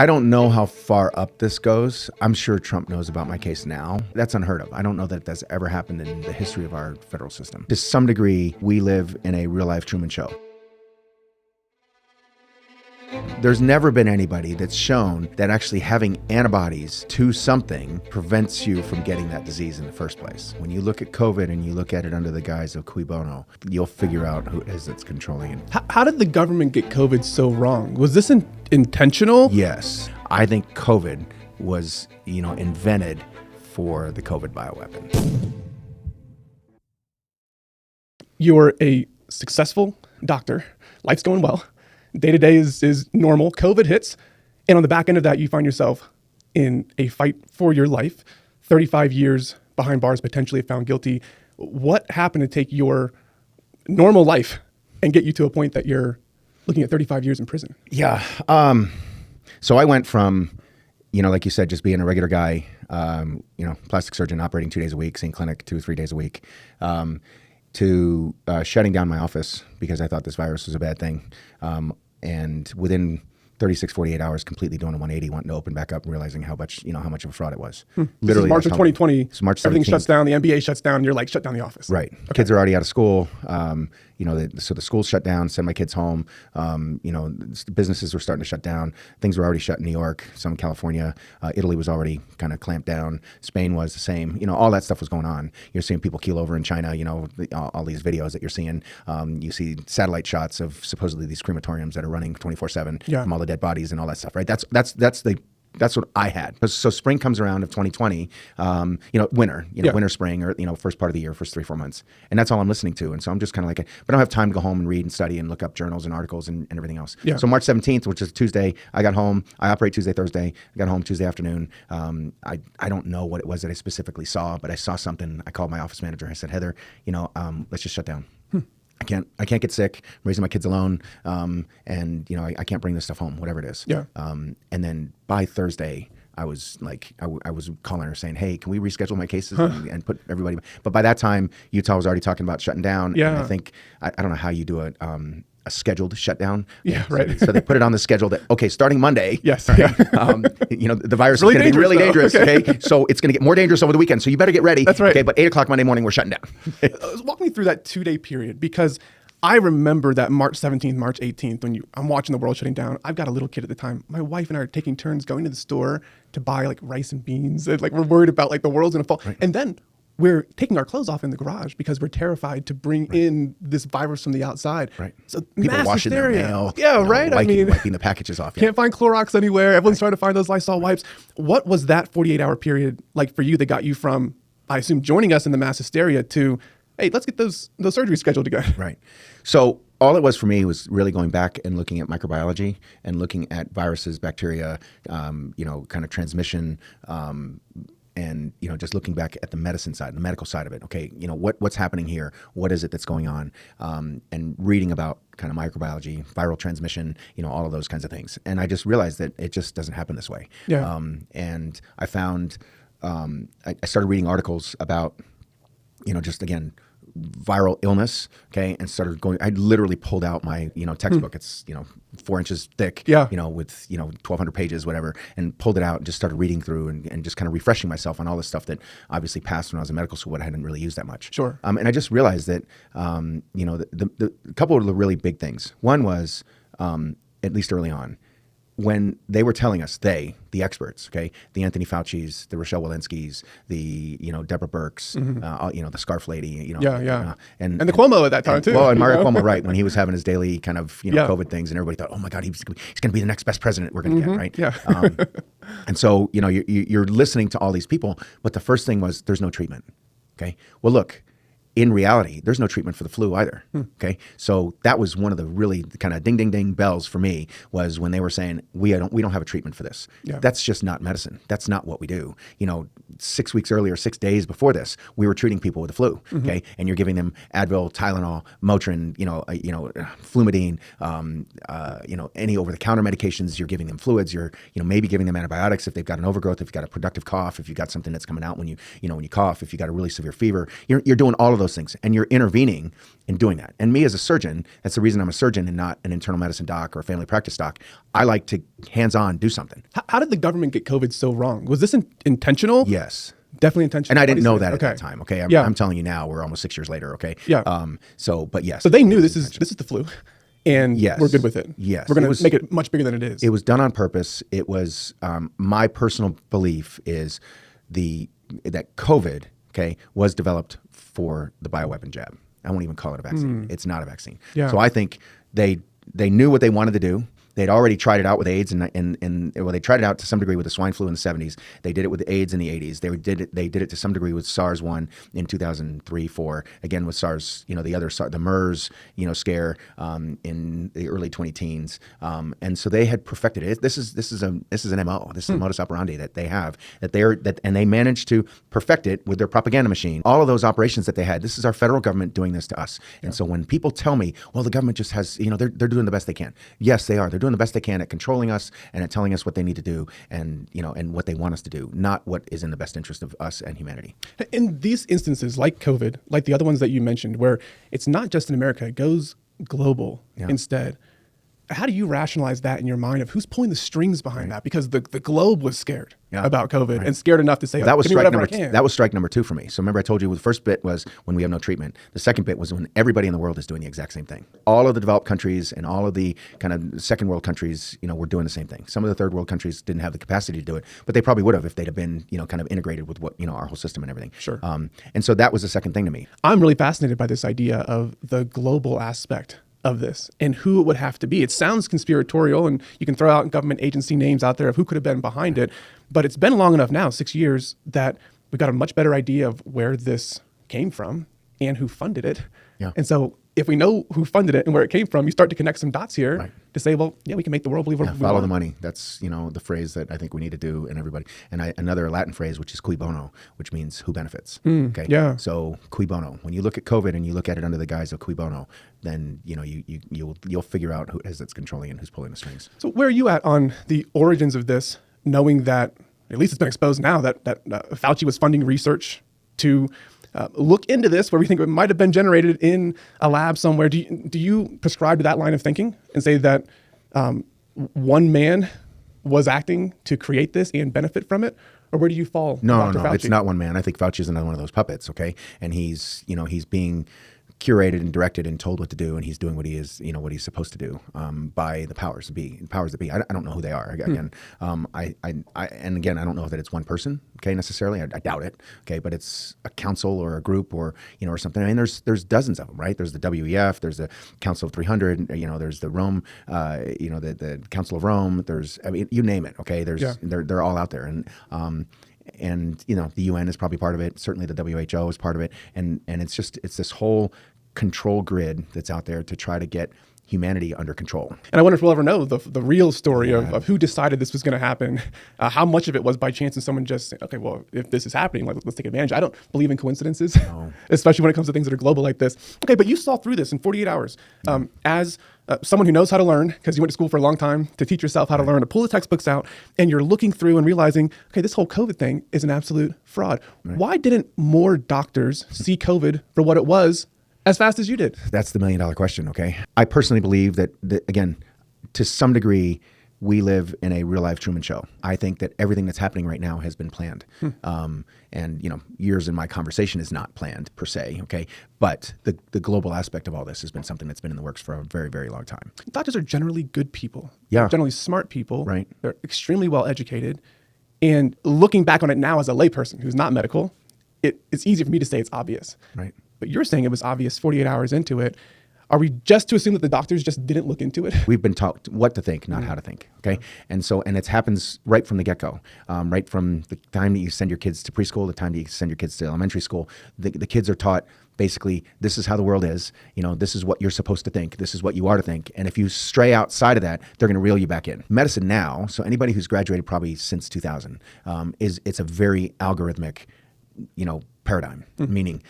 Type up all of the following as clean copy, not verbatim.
I don't know how far up this goes. I'm sure Trump knows about my case now. That's unheard of. I don't know that that's ever happened in the history of our federal system. To some degree, we live in a real-life Truman Show. There's never been anybody that's shown that actually having antibodies to something prevents you from getting that disease in the first place. When you look at COVID and you look at it under the guise of cui bono, you'll figure out who it is that's controlling it. How did the government get COVID so wrong? Was this intentional? Yes. I think COVID was, invented for the COVID bioweapon. You're a successful doctor. Life's going well. Day-to-day is normal. COVID hits. And on the back end of that, you find yourself in a fight for your life, 35 years behind bars, potentially found guilty. What happened to take your normal life and get you to a point that you're looking at 35 years in prison? Yeah. So I went from, like you said, just being a regular guy, plastic surgeon operating 2 days a week, seeing clinic 2 or 3 days a week, to shutting down my office because I thought this virus was a bad thing. And within 36, 48 hours, completely doing a 180, wanting to open back up and realizing how much of a fraud it was. Literally, March of 2020, it's March 17th. Everything shuts down, the NBA shuts down, and you're like, shut down the office. Right. Okay. Kids are already out of school. So the schools shut down, send my kids home. Businesses were starting to shut down. Things were already shut in New York, some in California. Italy was already kind of clamped down. Spain was the same. All that stuff was going on. You're seeing people keel over in China, all these videos that you're seeing. You see satellite shots of supposedly these crematoriums that are running 24/7 from all the dead bodies and all that stuff, right? That's what I had. So spring comes around of 2020, winter, winter, spring, or, first part of the year, first 3-4 months. And that's all I'm listening to. And so I'm just kind of like, but I don't have time to go home and read and study and look up journals and articles and everything else. Yeah. So March 17th, which is Tuesday, I got home. I operate Tuesday, Thursday. I got home Tuesday afternoon. I don't know what it was that I specifically saw, but I saw something. I called my office manager. I said, Heather, let's just shut down. I can't get sick. I'm raising my kids alone. And I can't bring this stuff home, whatever it is. Yeah. And then by Thursday, I was like, I was calling her saying, hey, can we reschedule my cases and put everybody, but by that time, Utah was already talking about shutting down. Yeah. And I think, I don't know how you do it. A scheduled shutdown. Yeah, right. So they put it on the schedule that, okay, starting Monday. Yes. Right, Yeah. The virus really is going to be really dangerous. Okay. Okay. So it's going to get more dangerous over the weekend. So you better get ready. That's right. Okay. But 8:00 Monday morning, we're shutting down. Walk me through that 2-day period, because I remember that March 17th, March 18th, when I'm watching the world shutting down. I've got a little kid at the time. My wife and I are taking turns going to the store to buy like rice and beans. And, we're worried about the world's going to fall. Right. And then we're taking our clothes off in the garage because we're terrified to bring in this virus from the outside. Right. So people mass washing hysteria. their mail. Yeah, right. Wiping the packages off. Yeah. Can't find Clorox anywhere. Everyone's trying to find those Lysol wipes. What was that 48-hour period like for you that got you from, I assume, joining us in the mass hysteria to, hey, let's get those surgeries scheduled again? Right. So all it was for me was really going back and looking at microbiology and looking at viruses, bacteria, kind of transmission, and just looking back at the medicine side, the medical side of it. Okay, what's happening here? What is it that's going on? And reading about kind of microbiology, viral transmission, all of those kinds of things. And I just realized that it just doesn't happen this way. Yeah. And I found I started reading articles about just again viral illness, okay, and started going. I literally pulled out my textbook. It's 4 inches thick, with 1,200 pages, whatever, and pulled it out and just started reading through and just kind of refreshing myself on all the stuff that obviously passed when I was in medical school, but I hadn't really used that much. Sure. And I just realized that the couple of the really big things. One was at least early on, when they were telling us, the experts, okay, the Anthony Fauci's, the Rochelle Walensky's, the Deborah Burke's, the Scarf Lady, and the Cuomo at that time too. Well, and Mario Cuomo, right, when he was having his daily kind of COVID things, and everybody thought, oh my God, he's going to be the next best president we're going to get, right? Yeah. And so you're listening to all these people, but the first thing was there's no treatment. Okay, well look. In reality, there's no treatment for the flu either. Okay, so that was one of the really kind of ding, ding, ding bells for me, was when they were saying we don't have a treatment for this. Yeah. That's just not medicine. That's not what we do. 6 weeks earlier, 6 days before this, we were treating people with the flu. Okay, and you're giving them Advil, Tylenol, Motrin, Flumidine, any over-the-counter medications. You're giving them fluids. You're maybe giving them antibiotics if they've got an overgrowth, if you've got a productive cough, if you've got something that's coming out when you cough, if you've got a really severe fever. You're doing all of those things. And you're intervening in doing that. And me as a surgeon, that's the reason I'm a surgeon and not an internal medicine doc or a family practice doc. I like to hands-on do something. How did the government get COVID so wrong? Was this intentional? Yes. Definitely intentional. And I didn't know that at that time. Okay. I'm telling you now, we're almost 6 years later. Okay. Yeah. But yes. So they knew this is the flu, and we're good with it. Yes. We're going to make it much bigger than it is. It was done on purpose. It was, my personal belief is that COVID, okay, was developed for the bioweapon jab. I won't even call it a vaccine. It's not a vaccine. Yeah. So I think they knew what they wanted to do. They'd already tried it out with AIDS, and they tried it out to some degree with the swine flu in the 70s. They did it with AIDS in the 80s. They did it to some degree with SARS-1 in 2003, 4. Again with SARS, the MERS, scare in the early 2010s. And so they had perfected it. This is an MO. This is a modus operandi that they have and they managed to perfect it with their propaganda machine. All of those operations that they had. This is our federal government doing this to us. And so when people tell me, well, the government just has, they're doing the best they can. Yes, they are. They're doing the best they can at controlling us and at telling us what they need to do and what they want us to do, not what is in the best interest of us and humanity. In these instances, like COVID, like the other ones that you mentioned, where it's not just in America, it goes global instead. How do you rationalize that in your mind of who's pulling the strings behind that? Because the globe was scared about COVID and scared enough to say, that was strike number two. That was strike number 2 for me. So remember I told you the first bit was when we have no treatment. The second bit was when everybody in the world is doing the exact same thing. All of the developed countries and all of the kind of second world countries, were doing the same thing. Some of the third world countries didn't have the capacity to do it, but they probably would have if they'd have been, kind of integrated with what, our whole system and everything. Sure. And so that was the second thing to me. I'm really fascinated by this idea of the global aspect of this and who it would have to be. It sounds conspiratorial, and you can throw out government agency names out there of who could have been behind it, but it's been long enough now, 6 years, that we've got a much better idea of where this came from and who funded it. Yeah. And so if we know who funded it and where it came from, you start to connect some dots here to say, well, we can make the world believe what we want. Follow the money. That's, the phrase that I think we need to do, and everybody. And another Latin phrase, which is cui bono, which means who benefits. Okay. Yeah. So cui bono. When you look at COVID and you look at it under the guise of cui bono, then, you'll figure out who it is that's controlling and who's pulling the strings. So where are you at on the origins of this, knowing that, at least it's been exposed now, that Fauci was funding research to look into this, where we think it might have been generated in a lab somewhere. Do you prescribe to that line of thinking and say that one man was acting to create this and benefit from it? Or where do you fall? No, it's not one man. I think Fauci is another one of those puppets, okay? And he's being curated and directed and told what to do, and he's doing what he is, what he's supposed to do by the powers that be. I don't know who they are. Again, and again, I don't know that it's one person, okay, necessarily. I doubt it, okay, but it's a council or a group or or something. I mean, there's dozens of them, right? There's the WEF, there's the Council of 300, there's the Rome, the Council of Rome. You name it, okay? They're all out there, and the UN is probably part of it. Certainly the WHO is part of it. And it's this whole control grid that's out there to try to get humanity under control. And I wonder if we'll ever know the real story of who decided this was going to happen, how much of it was by chance and someone just saying, okay, well, if this is happening, let's take advantage. I don't believe in coincidences, especially when it comes to things that are global like this. Okay, but you saw through this in 48 hours. As someone who knows how to learn, because you went to school for a long time to teach yourself how to learn, to pull the textbooks out, and you're looking through and realizing, okay, this whole COVID thing is an absolute fraud. Right. Why didn't more doctors see COVID for what it was as fast as you did? That's the $1 million question, okay? I personally believe that, again, to some degree, we live in a real life Truman Show. I think that everything that's happening right now has been planned. And, years in my conversation is not planned per se, okay? But the global aspect of all this has been something that's been in the works for a very, very long time. Doctors are generally good people. Yeah. They're generally smart people. Right. They're extremely well educated. And looking back on it now as a layperson who's not medical, it's easy for me to say it's obvious. Right. But you're saying it was obvious 48 hours into it. Are we just to assume that the doctors just didn't look into it? We've been taught what to think, not how to think. Okay. And it happens right from the get-go, right from the time that you send your kids to preschool, the time that you send your kids to elementary school. The kids are taught basically, this is how the world is. This is what you're supposed to think. This is what you are to think. And if you stray outside of that, they're going to reel you back in. Medicine now, so anybody who's graduated probably since 2000, it's a very algorithmic, paradigm, meaning,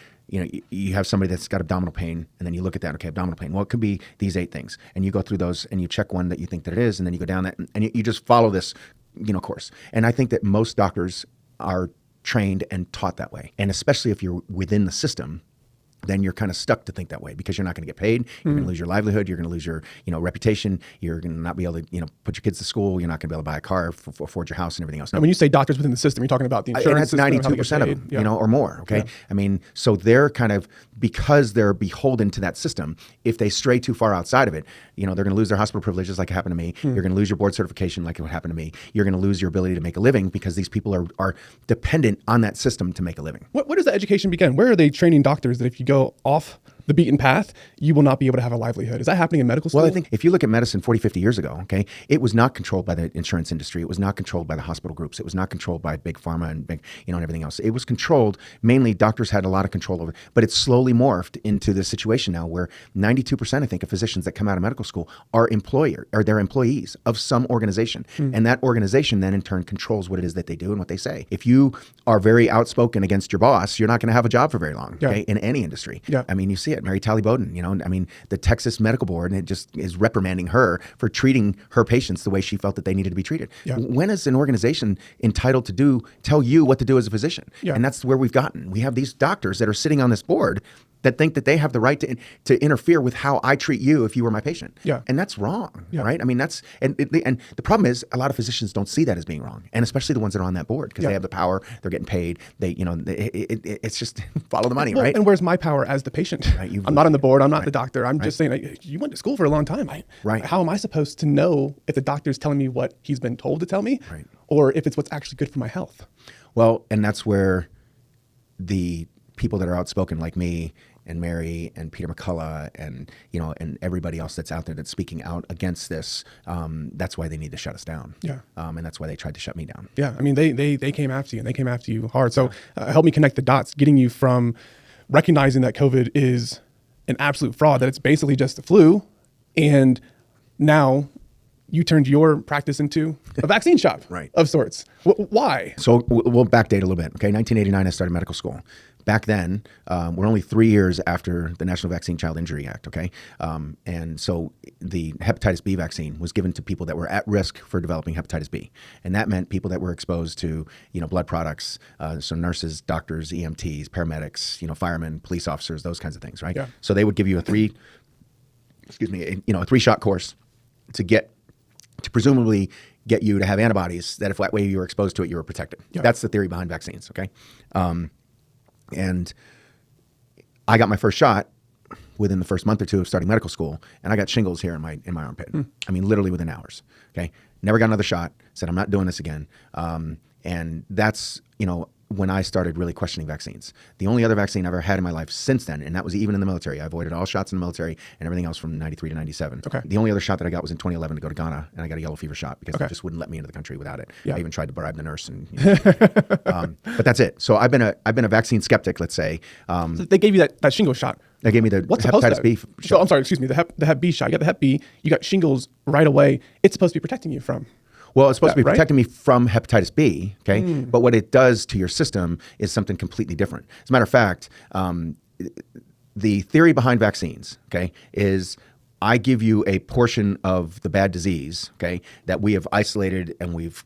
you have somebody that's got abdominal pain, and then you look at that, okay, abdominal pain. Well, it could be these 8 things. And you go through those, and you check one that you think that it is, and then you go down that, and you just follow this, course. And I think that most doctors are trained and taught that way. And especially if you're within the system, then you're kind of stuck to think that way because you're not going to get paid. You're going to lose your livelihood. You're going to lose your, reputation. You're going to not be able to, put your kids to school. You're not going to be able to buy a car, afford your house and everything else. No. And when you say doctors within the system, you're talking about the insurance and that's system, 92% of them, yeah. or more. Okay. Yeah. I mean, so they're kind of, because they're beholden to that system, if they stray too far outside of it, they're going to lose their hospital privileges like it happened to me. You're going to lose your board certification like it would happen to me. You're going to lose your ability to make a living because these people are dependent on that system to make a living. Where does the education begin? Where are they training doctors that if you go off the beaten path, you will not be able to have a livelihood? Is that happening in medical school? Well, I think if you look at medicine 40, 50 years ago, okay, it was not controlled by the insurance industry. It was not controlled by the hospital groups. It was not controlled by big pharma and big, and everything else. It was controlled, mainly doctors had a lot of control over it, but it's slowly morphed into this situation now where 92%, I think, of physicians that come out of medical school are they're employees of some organization. And that organization then in turn controls what it is that they do and what they say. If you are very outspoken against your boss, you're not going to have a job for very long, okay, in any industry. Yeah. I mean, you see it. Mary Talley Bowden, the Texas Medical Board, and it just is reprimanding her for treating her patients the way she felt that they needed to be treated. Yeah. When is an organization entitled to tell you what to do as a physician? Yeah. And that's where we've gotten. We have these doctors that are sitting on this board that think that they have the right to interfere with how I treat you if you were my patient. Yeah. And that's wrong, Yeah. right? I mean, and the problem is a lot of physicians don't see that as being wrong, and especially the ones that are on that board because they have the power, they're getting paid, it's just follow the money, right? And where's my power as the patient? Right, I'm not on the board. I'm not the doctor. I'm just saying, you went to school for a long time. Right. How am I supposed to know if the doctor's telling me what he's been told to tell me, Right. or if it's what's actually good for my health? Well, and that's where the people that are outspoken like me and Mary and Peter McCullough and and everybody else that's out there that's speaking out against this, that's why they need to shut us down. Yeah. And that's why they tried to shut me down. Yeah. I mean, they came after you, and they came after you hard. So help me connect the dots, getting you from recognizing that COVID is an absolute fraud, that it's basically just the flu, and now you turned your practice into a vaccine shop Right. of sorts. Why? So we'll backdate a little bit. Okay, 1989, I started medical school. Back then, we're only 3 years after the National Vaccine Child Injury Act, okay? And so the hepatitis B vaccine was given to people that were at risk for developing hepatitis B. And that meant people that were exposed to, blood products, so nurses, doctors, EMTs, paramedics, firemen, police officers, those kinds of things, right? Yeah. So they would give you a 3-shot course to presumably get you to have antibodies that if that way you were exposed to it, you were protected. Yeah. That's the theory behind vaccines, okay? And I got my first shot within the first month or two of starting medical school, and I got shingles here in my armpit. I mean, literally within hours. Okay, never got another shot. Said I'm not doing this again. And that's when I started really questioning vaccines. The only other vaccine I've ever had in my life since then, and that was even in the military. I avoided all shots in the military and everything else from 93 to 97. Okay. The only other shot that I got was in 2011 to go to Ghana, and I got a yellow fever shot because Okay. they just wouldn't let me into the country without it. Yeah. I even tried to bribe the nurse, and but that's it. So I've been a vaccine skeptic, let's say. So they gave you that shingle shot. They gave me the What's supposed hepatitis to? B So, shot. I'm sorry, excuse me. The Hep B shot. You got the Hep B. You got shingles right away. It's supposed to be protecting you from. Well, it's supposed to be right? protecting me from hepatitis B, okay? But what it does to your system is something completely different. As a matter of fact, the theory behind vaccines, okay, is I give you a portion of the bad disease, okay, that we have isolated and we've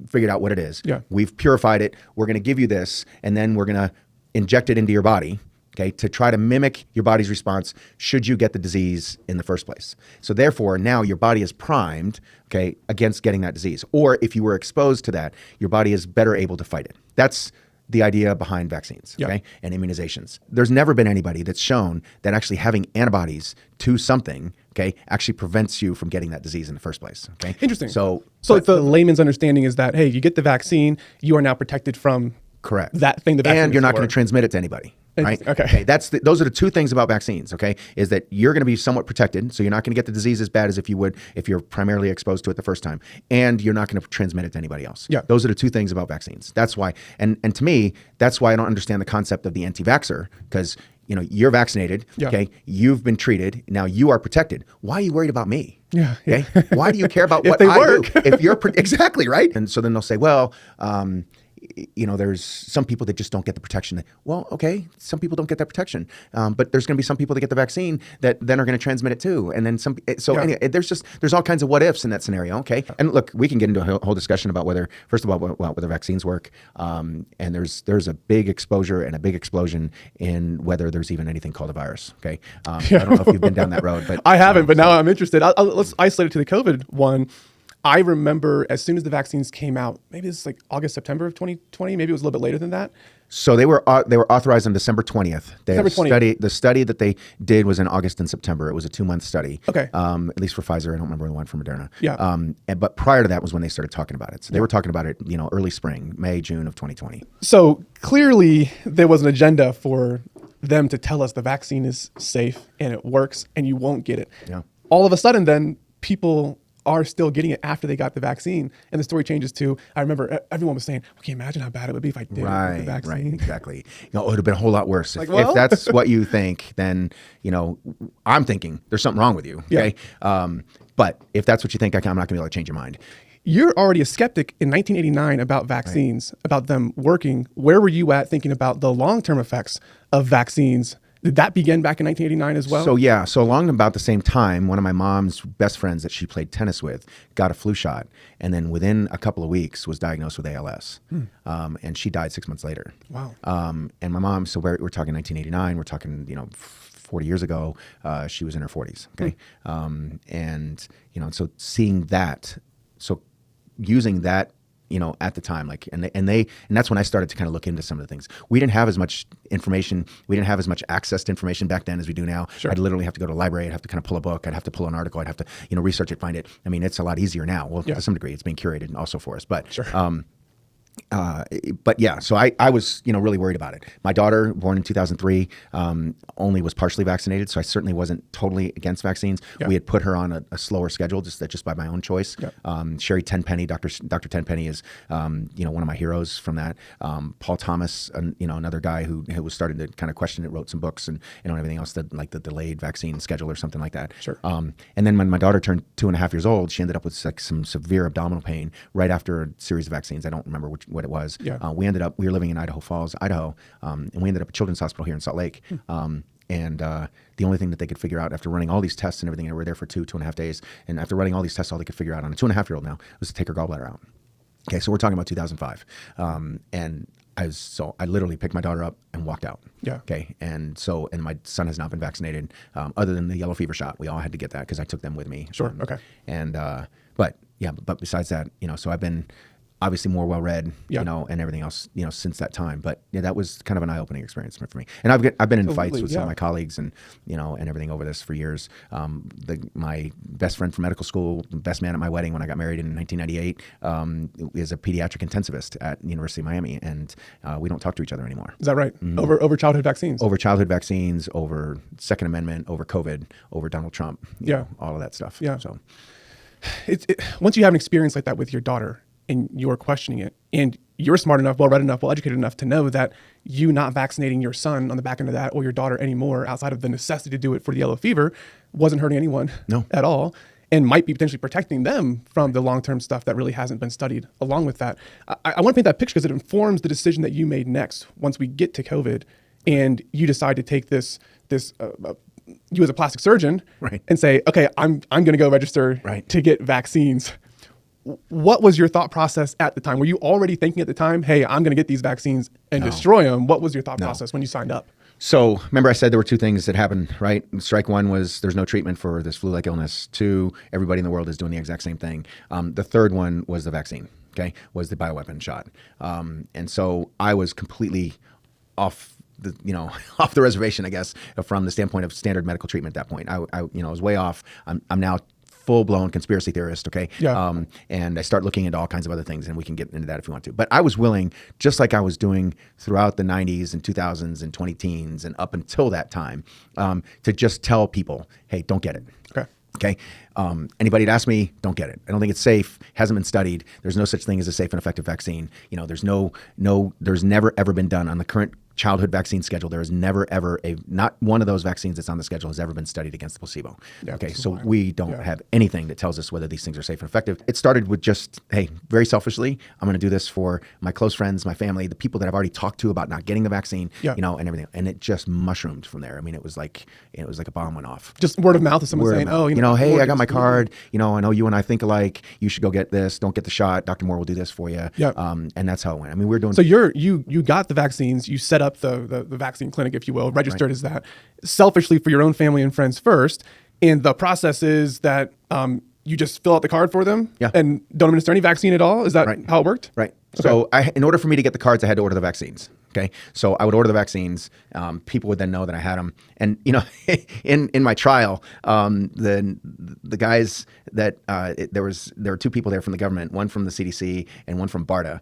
figured out what it is. Yeah. We've purified it. We're going to give you this, and then we're going to inject it into your body, okay, to try to mimic your body's response should you get the disease in the first place. So therefore, now your body is primed, okay, against getting that disease. Or if you were exposed to that, your body is better able to fight it. That's the idea behind vaccines, Yeah. okay, and immunizations. There's never been anybody that's shown that actually having antibodies to something, okay, actually prevents you from getting that disease in the first place, okay? Interesting. So The layman's understanding is that, hey, you get the vaccine, you are now protected from correct. that thing the vaccine and you're is not for. going to transmit it to anybody. Right? Okay. Those are the two things about vaccines, okay, is that you're going to be somewhat protected. So you're not going to get the disease as bad as if you would if you're primarily exposed to it the first time. And you're not going to transmit it to anybody else. Yeah. Those are the two things about vaccines. That's why, and to me, that's why I don't understand the concept of the anti-vaxxer, because you're vaccinated, Yeah. okay, you've been treated, now you are protected. Why are you worried about me? Yeah. Okay. Why do you care about If what they I work. do? If you're exactly right. And so then they'll say, well, there's some people that just don't get the protection. Well, okay, some people don't get that protection, but there's going to be some people that get the vaccine that then are going to transmit it too, and then some. So anyway, there's all kinds of what ifs in that scenario. Okay, and look, we can get into a whole discussion about whether, first of all, whether vaccines work, and there's a big exposure and a big explosion in whether there's even anything called a virus. Okay, I don't know if you've been down that road, but I haven't. But now I'm interested. Let's isolate it to the COVID one. I remember as soon as the vaccines came out, maybe it's like August, September of 2020. Maybe it was a little bit later than that. So they were authorized on December 20th. December 20th. The study that they did was in August and September. It was a 2-month study. Okay. At least for Pfizer. I don't remember the one for Moderna. Yeah. But prior to that was when they started talking about it. So they were talking about it, early spring, May, June of 2020. So clearly there was an agenda for them to tell us the vaccine is safe and it works and you won't get it. Yeah. All of a sudden then people are still getting it after they got the vaccine. And the story changes to, I remember everyone was saying, well, can you imagine how bad it would be if I didn't get the vaccine? Right, exactly. It would have been a whole lot worse. Well? If that's what you think, then, I'm thinking there's something wrong with you. Okay. Yeah. But if that's what you think, I'm not going to be able to change your mind. You're already a skeptic in 1989 about vaccines, about them working. Where were you at thinking about the long-term effects of vaccines? Did that begin back in 1989 as well? So along about the same time, one of my mom's best friends that she played tennis with got a flu shot, and then within a couple of weeks was diagnosed with ALS, and she died 6 months later. Wow. And my mom, so we're talking 1989, we're talking 40 years ago, she was in her 40s. Okay, and so seeing that, so using that. At the time, and that's when I started to kind of look into some of the things. We didn't have as much information. We didn't have as much access to information back then as we do now. Sure. I'd literally have to go to a library. I'd have to kind of pull a book. I'd have to pull an article. I'd have to, research it, find it. I mean, it's a lot easier now. Well, to some degree, it's being curated also for us. But sure. But yeah, so I was, really worried about it. My daughter, born in 2003, only was partially vaccinated. So I certainly wasn't totally against vaccines. Yeah. We had put her on a slower schedule, just by my own choice. Yeah. Sherry Tenpenny, Dr. Tenpenny is, one of my heroes from that. Paul Thomas, another guy who was starting to kind of question it, wrote some books and everything else, like the delayed vaccine schedule or something like that. Sure. And then when my daughter turned 2.5 years old, she ended up with some severe abdominal pain right after a series of vaccines. I don't remember what it was. Yeah. We were living in Idaho Falls, Idaho, and we ended up at Children's Hospital here in Salt Lake. And the only thing that they could figure out after running all these tests and everything, and we were there for 2.5 days, and after running all these tests, all they could figure out on a 2.5-year-old now was to take her gallbladder out. Okay, so we're talking about 2005. And I literally picked my daughter up and walked out. Yeah. Okay. And my son has not been vaccinated, other than the yellow fever shot. We all had to get that because I took them with me. Sure. Okay. And, but besides that, so I've been obviously more well-read, and everything else, since that time. But yeah, that was kind of an eye-opening experience for me. And I've been in fights with some of my colleagues and everything over this for years. My best friend from medical school, best man at my wedding when I got married in 1998, is a pediatric intensivist at the University of Miami, and we don't talk to each other anymore. Is that right? Mm-hmm. Over childhood vaccines? Over childhood vaccines, over Second Amendment, over COVID, over Donald Trump, all of that stuff. Yeah. So, once you have an experience like that with your daughter, and you're questioning it, and you're smart enough, well-read enough, well-educated enough to know that you not vaccinating your son on the back end of that, or your daughter anymore, outside of the necessity to do it for the yellow fever, wasn't hurting anyone at all, and might be potentially protecting them from the long-term stuff that really hasn't been studied along with that. I want to paint that picture because it informs the decision that you made next once we get to COVID, and you decide to take this you as a plastic surgeon, right, and say, okay, I'm going to go register to get vaccines. What was your thought process at the time? Were you already thinking at the time, hey, I'm going to get these vaccines and destroy them? What was your thought process when you signed up? So remember I said there were two things that happened, right? Strike one was there's no treatment for this flu-like illness. Two, everybody in the world is doing the exact same thing. The third one was the vaccine, was the bioweapon shot. And so I was completely off the reservation, I guess, from the standpoint of standard medical treatment at that point. I was way off. I'm now full-blown conspiracy theorist, okay? Yeah. And I start looking into all kinds of other things, and we can get into that if you want to. But I was willing, just like I was doing throughout the 90s and 2000s and 2010s and up until that time, to just tell people, hey, don't get it. Okay. Anybody that asks me, don't get it. I don't think it's safe. Hasn't been studied. There's no such thing as a safe and effective vaccine. There's never ever been done on the current childhood vaccine schedule, there is never, ever not one of those vaccines that's on the schedule has ever been studied against the placebo. Yeah, okay, so we don't have anything that tells us whether these things are safe and effective. It started with just, hey, very selfishly, I'm going to do this for my close friends, my family, the people that I've already talked to about not getting the vaccine, and everything. And it just mushroomed from there. I mean, it was like a bomb went off. Just word of mouth of someone saying, oh, hey, I got my card. I know you and I think alike. You should go get this. Don't get the shot. Dr. Moore will do this for you. Yeah. And that's how it went. I mean, we're doing. So you got the vaccines. You set up the vaccine clinic, if you will, registered as that, selfishly for your own family and friends first. And the process is that you just fill out the card for them and don't administer any vaccine at all. Is that how it worked? Right. Okay. So in order for me to get the cards, I had to order the vaccines. Okay. So I would order the vaccines. People would then know that I had them. And, in my trial, the guys that there were two people there from the government, one from the CDC and one from BARDA.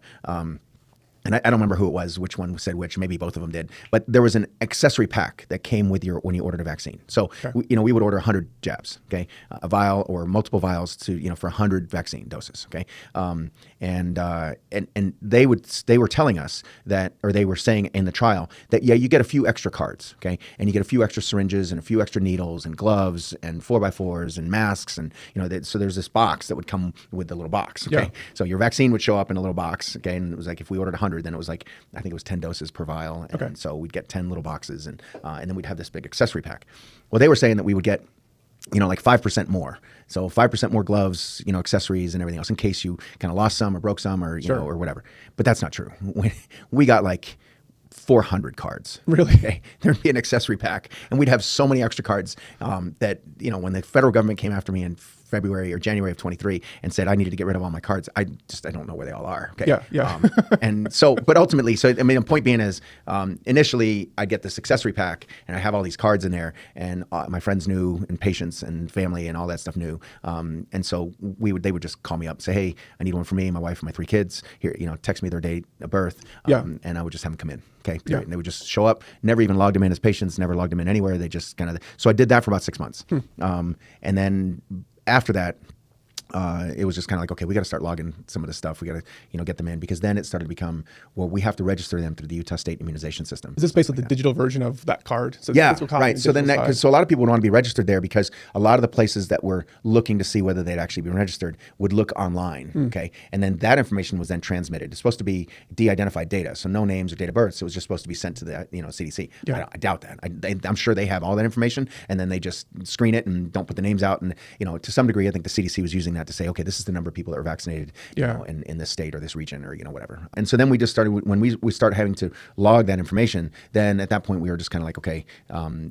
And I don't remember who it was, which one said which, maybe both of them did. But there was an accessory pack that came with when you ordered a vaccine. So, we would order 100 jabs, okay? A vial or multiple vials for 100 vaccine doses, okay? And they were telling us that, or they were saying in the trial that, you get a few extra cards, okay? And you get a few extra syringes and a few extra needles and gloves and 4x4s and masks. And, so there's this box that would come with the little box, okay? Yeah. So your vaccine would show up in a little box, okay? And it was like, if we ordered 100, then it was like, I think it was 10 doses per vial. And so we'd get 10 little boxes and then we'd have this big accessory pack. Well, they were saying that we would get, like 5% more. So 5% more gloves, accessories and everything else in case you kind of lost some or broke some or, or whatever. But that's not true. We got like 400 cards. Really? Okay? There'd be an accessory pack and we'd have so many extra cards that, when the federal government came after me in February or January of 23 and said I needed to get rid of all my cards. I don't know where they all are. Okay. Yeah. And so, but ultimately, the point being is, initially I get this accessory pack and I have all these cards in there and my friends knew and patients and family and all that stuff knew. And so they would just call me up, say, hey, I need one for me, my wife, and my 3 kids here, text me their date of birth. And I would just have them come in. Okay. Yeah. And they would just show up, never even logged them in as patients, never logged them in anywhere. They just so I did that for about 6 months. And then after that, it was just kind of like, okay, we got to start logging some of this stuff. We got to, get them in because then it started to become, well, we have to register them through the Utah State immunization system. Is this basically the digital version of that card? So right. So then so a lot of people would want to be registered there because a lot of the places that were looking to see whether they'd actually been registered would look online. Okay. And then that information was then transmitted. It's supposed to be de-identified data. So no names or date of birth. So it was just supposed to be sent to the, CDC. Yeah. I doubt that. I'm sure they have all that information and then they just screen it and don't put the names out. And, to some degree, I think the CDC was using that to say, okay, this is the number of people that are vaccinated in this state or this region or, whatever. And so then we just started, when we started having to log that information, then at that point we were just kind of like, okay,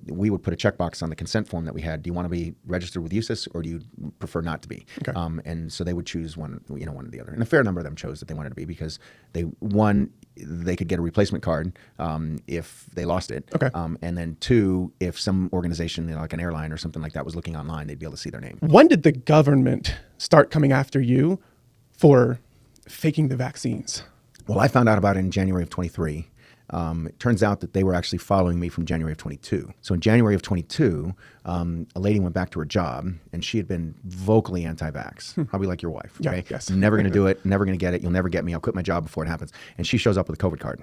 we would put a checkbox on the consent form that we had. Do you want to be registered with USIS or do you prefer not to be? Okay. And so they would choose one or the other. And a fair number of them chose that they wanted to be because they could get a replacement card if they lost it. Okay. And then 2, if some organization, like an airline or something like that was looking online, they'd be able to see their name. When did the government start coming after you for faking the vaccines? Well, I found out about it in January of 23. It turns out that they were actually following me from January of 22. So in January of 22, a lady went back to her job and she had been vocally anti-vax, probably like your wife. Okay? Yeah, yes. Never going to do it. Never going to get it. You'll never get me. I'll quit my job before it happens. And she shows up with a COVID card.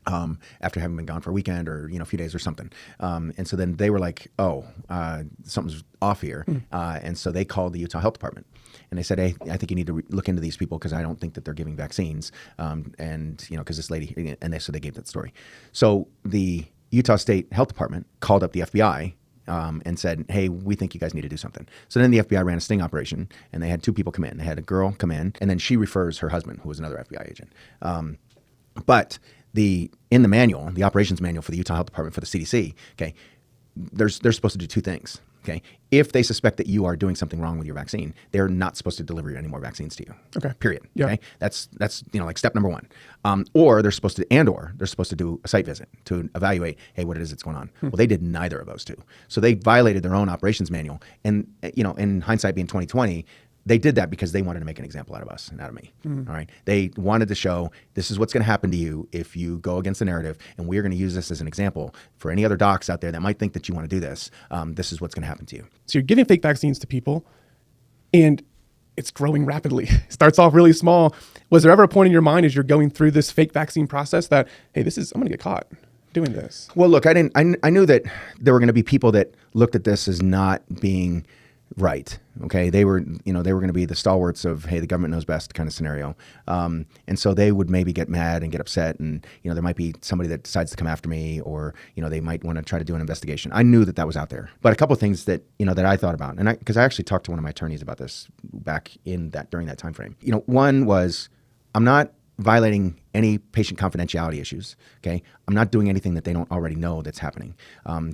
After having been gone for a weekend or a few days or something, and so then they were like, "Oh, something's off here," and so they called the Utah Health Department, and they said, "Hey, I think you need to look into these people because I don't think that they're giving vaccines," and because this lady, and so they gave that story. So the Utah State Health Department called up the FBI. And said, hey, we think you guys need to do something. So then the FBI ran a sting operation, and they had 2 people come in. They had a girl come in, and then she refers her husband, who was another FBI agent. But in the manual, the operations manual for the Utah Health Department for the CDC, okay, they're supposed to do 2 things. Okay, if they suspect that you are doing something wrong with your vaccine, they're not supposed to deliver any more vaccines to you. Okay, period. Yeah. Okay, that's like step number 1. Or they're supposed to do a site visit to evaluate, hey, what it is that's going on. Well, they did neither of those 2, so they violated their own operations manual. And in hindsight, being 2020. They did that because they wanted to make an example out of us and out of me. All right. They wanted to show this is what's going to happen to you if you go against the narrative, and we're going to use this as an example for any other docs out there that might think that you want to do this. This is what's going to happen to you. So you're giving fake vaccines to people, and it's growing rapidly. It starts off really small. Was there ever a point in your mind as you're going through this fake vaccine process that, hey, I'm going to get caught? doing this? Well, look, I knew that there were going to be people that looked at this as not being right. Okay. They were going to be the stalwarts of, hey, the government knows best kind of scenario. And so they would maybe get mad and get upset. And, there might be somebody that decides to come after me, or, they might want to try to do an investigation. I knew that that was out there. But a couple of things that, that I thought about, and because I actually talked to one of my attorneys about this back during that time frame. One was, I'm not violating any patient confidentiality issues. Okay. I'm not doing anything that they don't already know that's happening.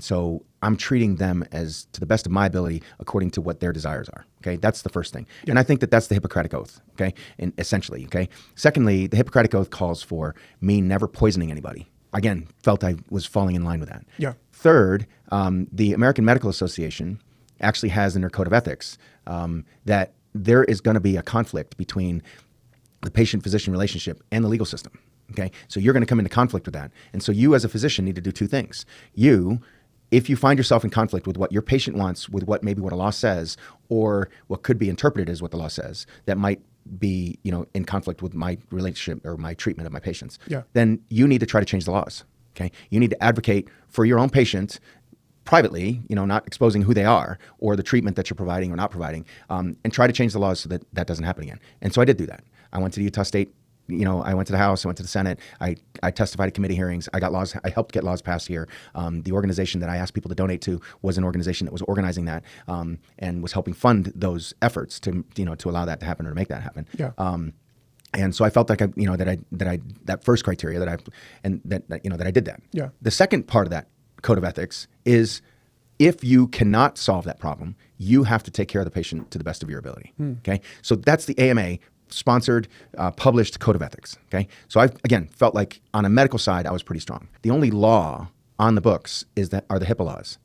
So I'm treating them as, to the best of my ability, according to what their desires are. Okay. That's the first thing. And I think that that's the Hippocratic Oath. Okay. And essentially. Okay. Secondly, the Hippocratic Oath calls for me never poisoning anybody. Again, felt I was falling in line with that. Yeah. Third, the American Medical Association actually has in their code of ethics that there is going to be a conflict between the patient-physician relationship and the legal system. Okay. So you're going to come into conflict with that. And so you as a physician need to do two things. If you find yourself in conflict with what your patient wants, with what a law says, or what could be interpreted as what the law says, that might be, in conflict with my relationship or my treatment of my patients, then you need to try to change the laws. Okay. You need to advocate for your own patient privately, not exposing who they are or the treatment that you're providing or not providing, and try to change the laws so that that doesn't happen again. And so I did do that. I went to the Utah State, I went to the House, I went to the Senate, I testified at committee hearings, I helped get laws passed here. The organization that I asked people to donate to was an organization that was organizing that, and was helping fund those efforts to allow that to happen or to make that happen. Yeah. And so I felt like that first criteria that I did that. Yeah. The second part of that code of ethics is, if you cannot solve that problem, you have to take care of the patient to the best of your ability. Okay. So that's the AMA sponsored, published code of ethics. Okay. So I, again, felt like on a medical side, I was pretty strong. The only law on the books are the HIPAA laws.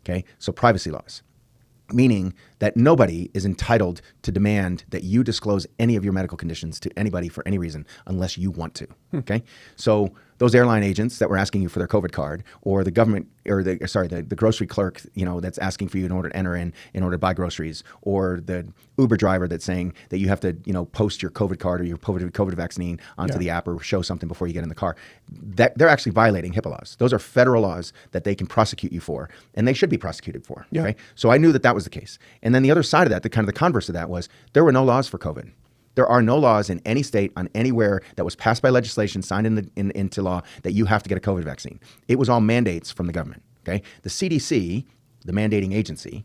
Okay. So privacy laws, meaning that nobody is entitled to demand that you disclose any of your medical conditions to anybody for any reason unless you want to. Okay. So those airline agents that were asking you for their COVID card, or the government, or the grocery clerk, that's asking for you in order to enter in order to buy groceries, or the Uber driver that's saying that you have to, post your COVID card or your COVID vaccine onto the app or show something before you get in the car, that they're actually violating HIPAA laws. Those are federal laws that they can prosecute you for, and they should be prosecuted for. Yeah. Okay. So I knew that was the case. And then the other side of that, the converse of that was, there were no laws for COVID. There are no laws in any state on anywhere that was passed by legislation, signed into law, that you have to get a COVID vaccine. It was all mandates from the government. Okay. The CDC, the mandating agency,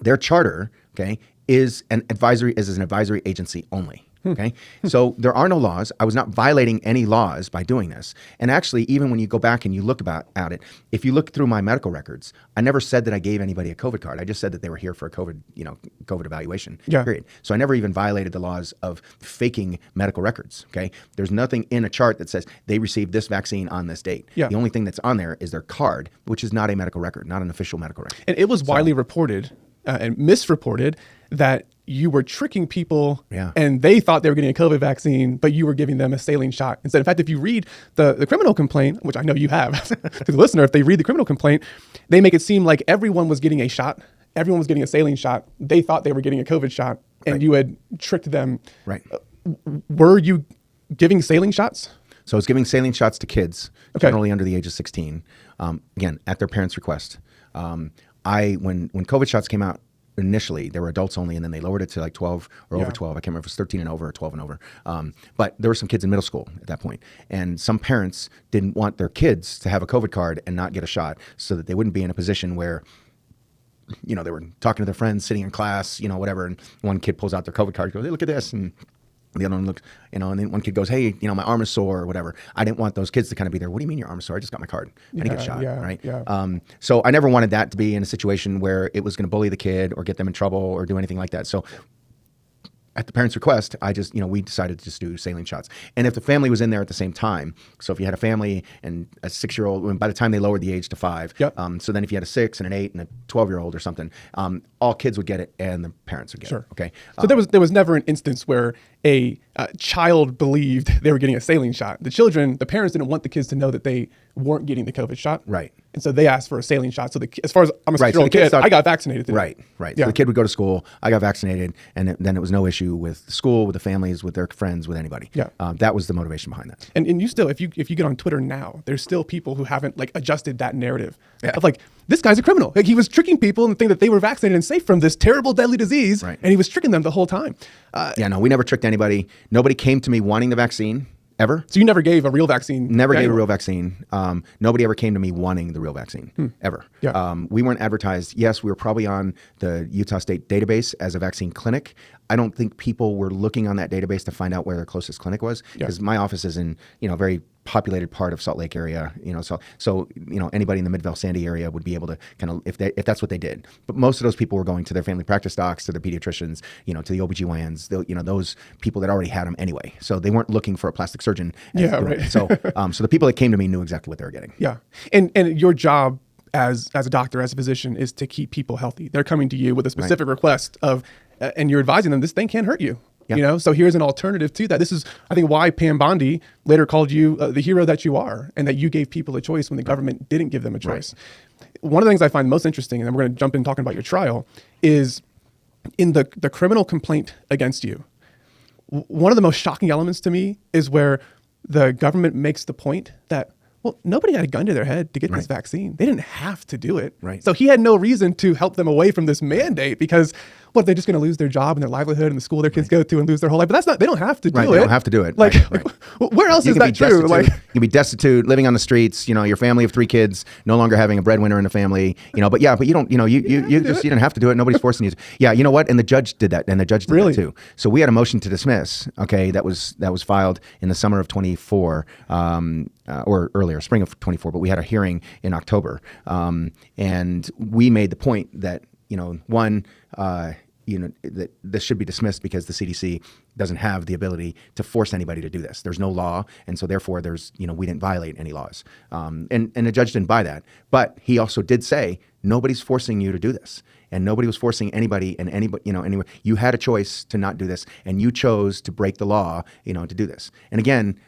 their charter, okay, is an advisory agency only. Okay. So there are no laws. I was not violating any laws by doing this. And actually, even when you go back and you look at it, if you look through my medical records, I never said that I gave anybody a COVID card. I just said that they were here for a COVID evaluation, period. So I never even violated the laws of faking medical records. Okay. There's nothing in a chart that says they received this vaccine on this date. Yeah. The only thing that's on there is their card, which is not a medical record, not an official medical record. And it was widely reported and misreported that you were tricking people, and they thought they were getting a COVID vaccine, but you were giving them a saline shot instead. In fact, if you read the criminal complaint, which I know you have, to the listener, if they read the criminal complaint, they make it seem like everyone was getting a shot. Everyone was getting a saline shot. They thought they were getting a COVID shot, and you had tricked them. Right. Were you giving saline shots? So I was giving saline shots to kids, generally under the age of 16, again, at their parents' request. When COVID shots came out, initially, they were adults only, and then they lowered it to like 12 or over 12. I can't remember if it was 13 and over or 12 and over. But there were some kids in middle school at that point. And some parents didn't want their kids to have a COVID card and not get a shot, so that they wouldn't be in a position where, they were talking to their friends, sitting in class, whatever. And one kid pulls out their COVID card, goes, "Hey, look at this." And the other one looks, and then one kid goes, "Hey, my arm is sore," or whatever. I didn't want those kids to kind of be there. "What do you mean your arm is sore? I just got my card. I didn't get shot." Right. Yeah. So I never wanted that to be in a situation where it was going to bully the kid or get them in trouble or do anything like that. So at the parents' request, I just, we decided to just do saline shots. And if the family was in there at the same time, so if you had a family and a 6-year-old, by the time they lowered the age to 5, so then if you had a 6 and an 8 and a 12-year-old or something, all kids would get it and the parents would get it. Okay. So there was never an instance where a child believed they were getting a saline shot. The parents didn't want the kids to know that they weren't getting the COVID shot. Right. And so they asked for a saline shot. So as far as I'm a Right, 6-year-old kid, I got vaccinated today. Right. Yeah. So the kid would go to school. I got vaccinated, and then it was no issue with the school, with the families, with their friends, with anybody. Yeah. That was the motivation behind that. And you still, if you get on Twitter now, there's still people who haven't like adjusted that narrative of like, this guy's a criminal. Like he was tricking people and think that they were vaccinated and safe from this terrible, deadly disease. Right. And he was tricking them the whole time. No, we never tricked anybody. Nobody came to me wanting the vaccine. Ever? So you never gave a real vaccine? Never gave a real vaccine. Nobody ever came to me wanting the real vaccine, ever. Yeah. We weren't advertised. Yes, we were probably on the Utah State database as a vaccine clinic. I don't think people were looking on that database to find out where their closest clinic was, because my office is in a very populated part of Salt Lake area. So anybody in the Midvale Sandy area would be able to kind of, if that's what they did. But most of those people were going to their family practice docs, to their pediatricians, to the OBGYNs, those people that already had them anyway. So they weren't looking for a plastic surgeon. Right. So the people that came to me knew exactly what they were getting. Yeah. And your job as a doctor, as a physician, is to keep people healthy. They're coming to you with a specific request of, and you're advising them, this thing can't hurt you. Yeah. So here's an alternative to that. This is, I think, why Pam Bondi later called you the hero that you are, and that you gave people a choice when the government didn't give them a choice. Right. One of the things I find most interesting, and then we're going to jump in talking about your trial, is in the criminal complaint against you. One of the most shocking elements to me is where the government makes the point that, well, nobody had a gun to their head to get this vaccine. They didn't have to do it. Right. So he had no reason to help them away from this mandate, because they're just going to lose their job and their livelihood and the school their kids go to and lose their whole life. But they don't have to do it. They don't have to do it. Like, where else is that true? Like, you can be destitute, living on the streets, your family of 3 kids, no longer having a breadwinner in the family, but you don't, you didn't have to do it. Nobody's forcing you to. Yeah. You know what? And the judge did that. And the judge did that too. So we had a motion to dismiss. Okay. That was filed in the summer of 24, or earlier, spring of 24, but we had a hearing in October. And we made the point that, that this should be dismissed because the CDC doesn't have the ability to force anybody to do this. There's no law, and so therefore we didn't violate any laws. And the judge didn't buy that. But he also did say, nobody's forcing you to do this. And nobody was forcing anybody, and anywhere. You had a choice to not do this, and you chose to break the law, to do this. And again,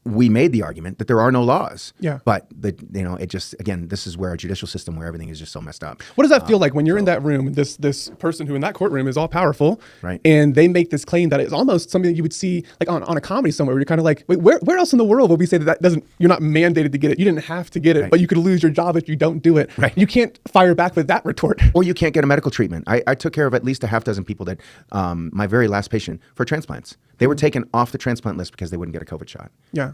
we made the argument that there are no laws. Yeah. But it just, again, this is where our judicial system, where everything is just so messed up. What does that feel like when you're in that room, this person who in that courtroom is all powerful, right? And they make this claim that it's almost something that you would see like on a comedy somewhere, where you're kind of like, wait, where else in the world would we say that doesn't, you're not mandated to get it. You didn't have to get it, but you could lose your job if you don't do it. Right. You can't fire back with that retort. Or you can't get a medical treatment. I took care of at least a half dozen people that, my very last patient, for transplants. They were taken off the transplant list because they wouldn't get a COVID shot. Yeah.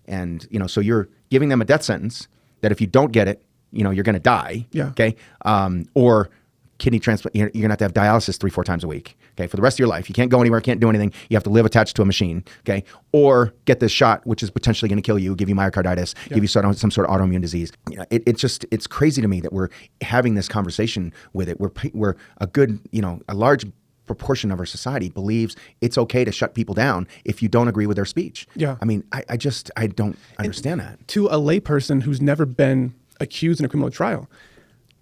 And so you're giving them a death sentence that if you don't get it, you're going to die. Yeah. Okay. Or kidney transplant, you're going to have dialysis 3-4 times a week. Okay. For the rest of your life, you can't go anywhere, can't do anything. You have to live attached to a machine. Okay. Or get this shot, which is potentially going to kill you, give you myocarditis, give you some sort of autoimmune disease. It's crazy to me that we're having this conversation with it. We're a good, a large proportion of our society believes it's okay to shut people down if you don't agree with their speech. Yeah. I mean, I don't understand that. To a layperson who's never been accused in a criminal trial,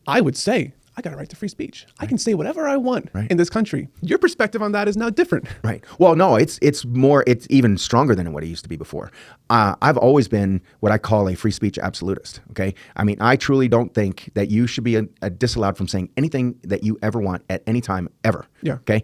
I would say, I got a right to free speech. I can say whatever I want in this country. Your perspective on that is now different. Right. Well, no, it's even stronger than what it used to be before. I've always been what I call a free speech absolutist. Okay. I mean, I truly don't think that you should be disallowed from saying anything that you ever want at any time ever. Yeah. Okay.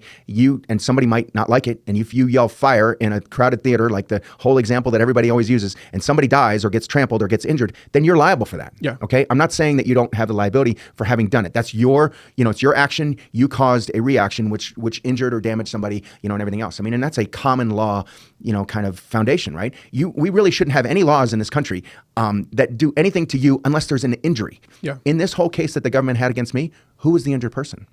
And somebody might not like it. And if you yell fire in a crowded theater, like the whole example that everybody always uses, and somebody dies or gets trampled or gets injured, then you're liable for that. Yeah. Okay. I'm not saying that you don't have the liability for having done it. That's it's your action. You caused a reaction which injured or damaged somebody, and everything else. I mean, and that's a common law, kind of foundation, right? We really shouldn't have any laws in this country that do anything to you unless there's an injury. Yeah. In this whole case that the government had against me, who was the injured person?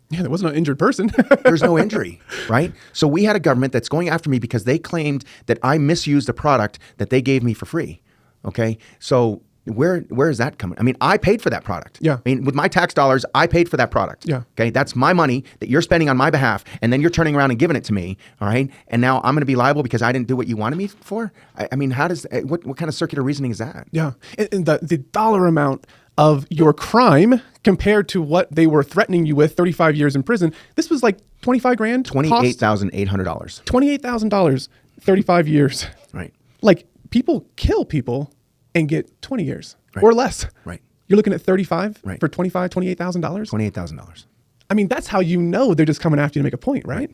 Yeah, there wasn't an injured person. There's no injury, right? So we had a government that's going after me because they claimed that I misused a product that they gave me for free. Okay, so where is that coming? I mean, I paid for that product. Yeah. I mean, with my tax dollars, I paid for that product. Yeah. Okay, that's my money that you're spending on my behalf, and then you're turning around and giving it to me. All right, and now I'm going to be liable because I didn't do what you wanted me for. I mean, how does what kind of circular reasoning is that? Yeah, and the dollar amount of your crime compared to what they were threatening you with 35 years in prison. This was like 25 grand. $28,800. $28,000, 35 years. Right. Like people kill people and get 20 years or less. Right. You're looking at 35 Right. for $28,000. $28,000. I mean, that's how you know they're just coming after you to make a point, right?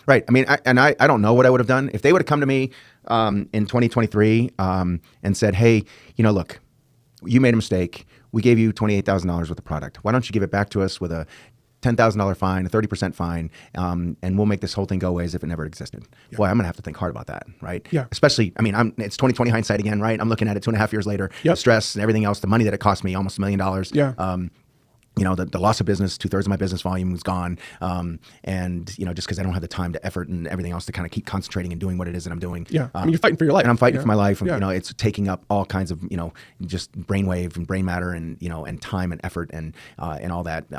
Right. I mean, I don't know what I would have done if they would have come to me in 2023 and said, hey, look, you made a mistake. We gave you $28,000 worth of product. Why don't you give it back to us with a $10,000 fine, a 30% fine, and we'll make this whole thing go away as if it never existed. Yeah. Boy, I'm going to have to think hard about that, right? Yeah. Especially, I mean, it's 2020 hindsight again, right? I'm looking at it 2.5 years later, the stress and everything else, the money that it cost me, almost $1 million. Yeah. The loss of business, 2/3 of my business volume was gone. And, just because I don't have the time to effort and everything else to kind of keep concentrating and doing what it is that I'm doing. Yeah. I mean, you're fighting for your life. And I'm fighting for my life. And, it's taking up all kinds of, just brainwave and brain matter and, and time and effort and all that.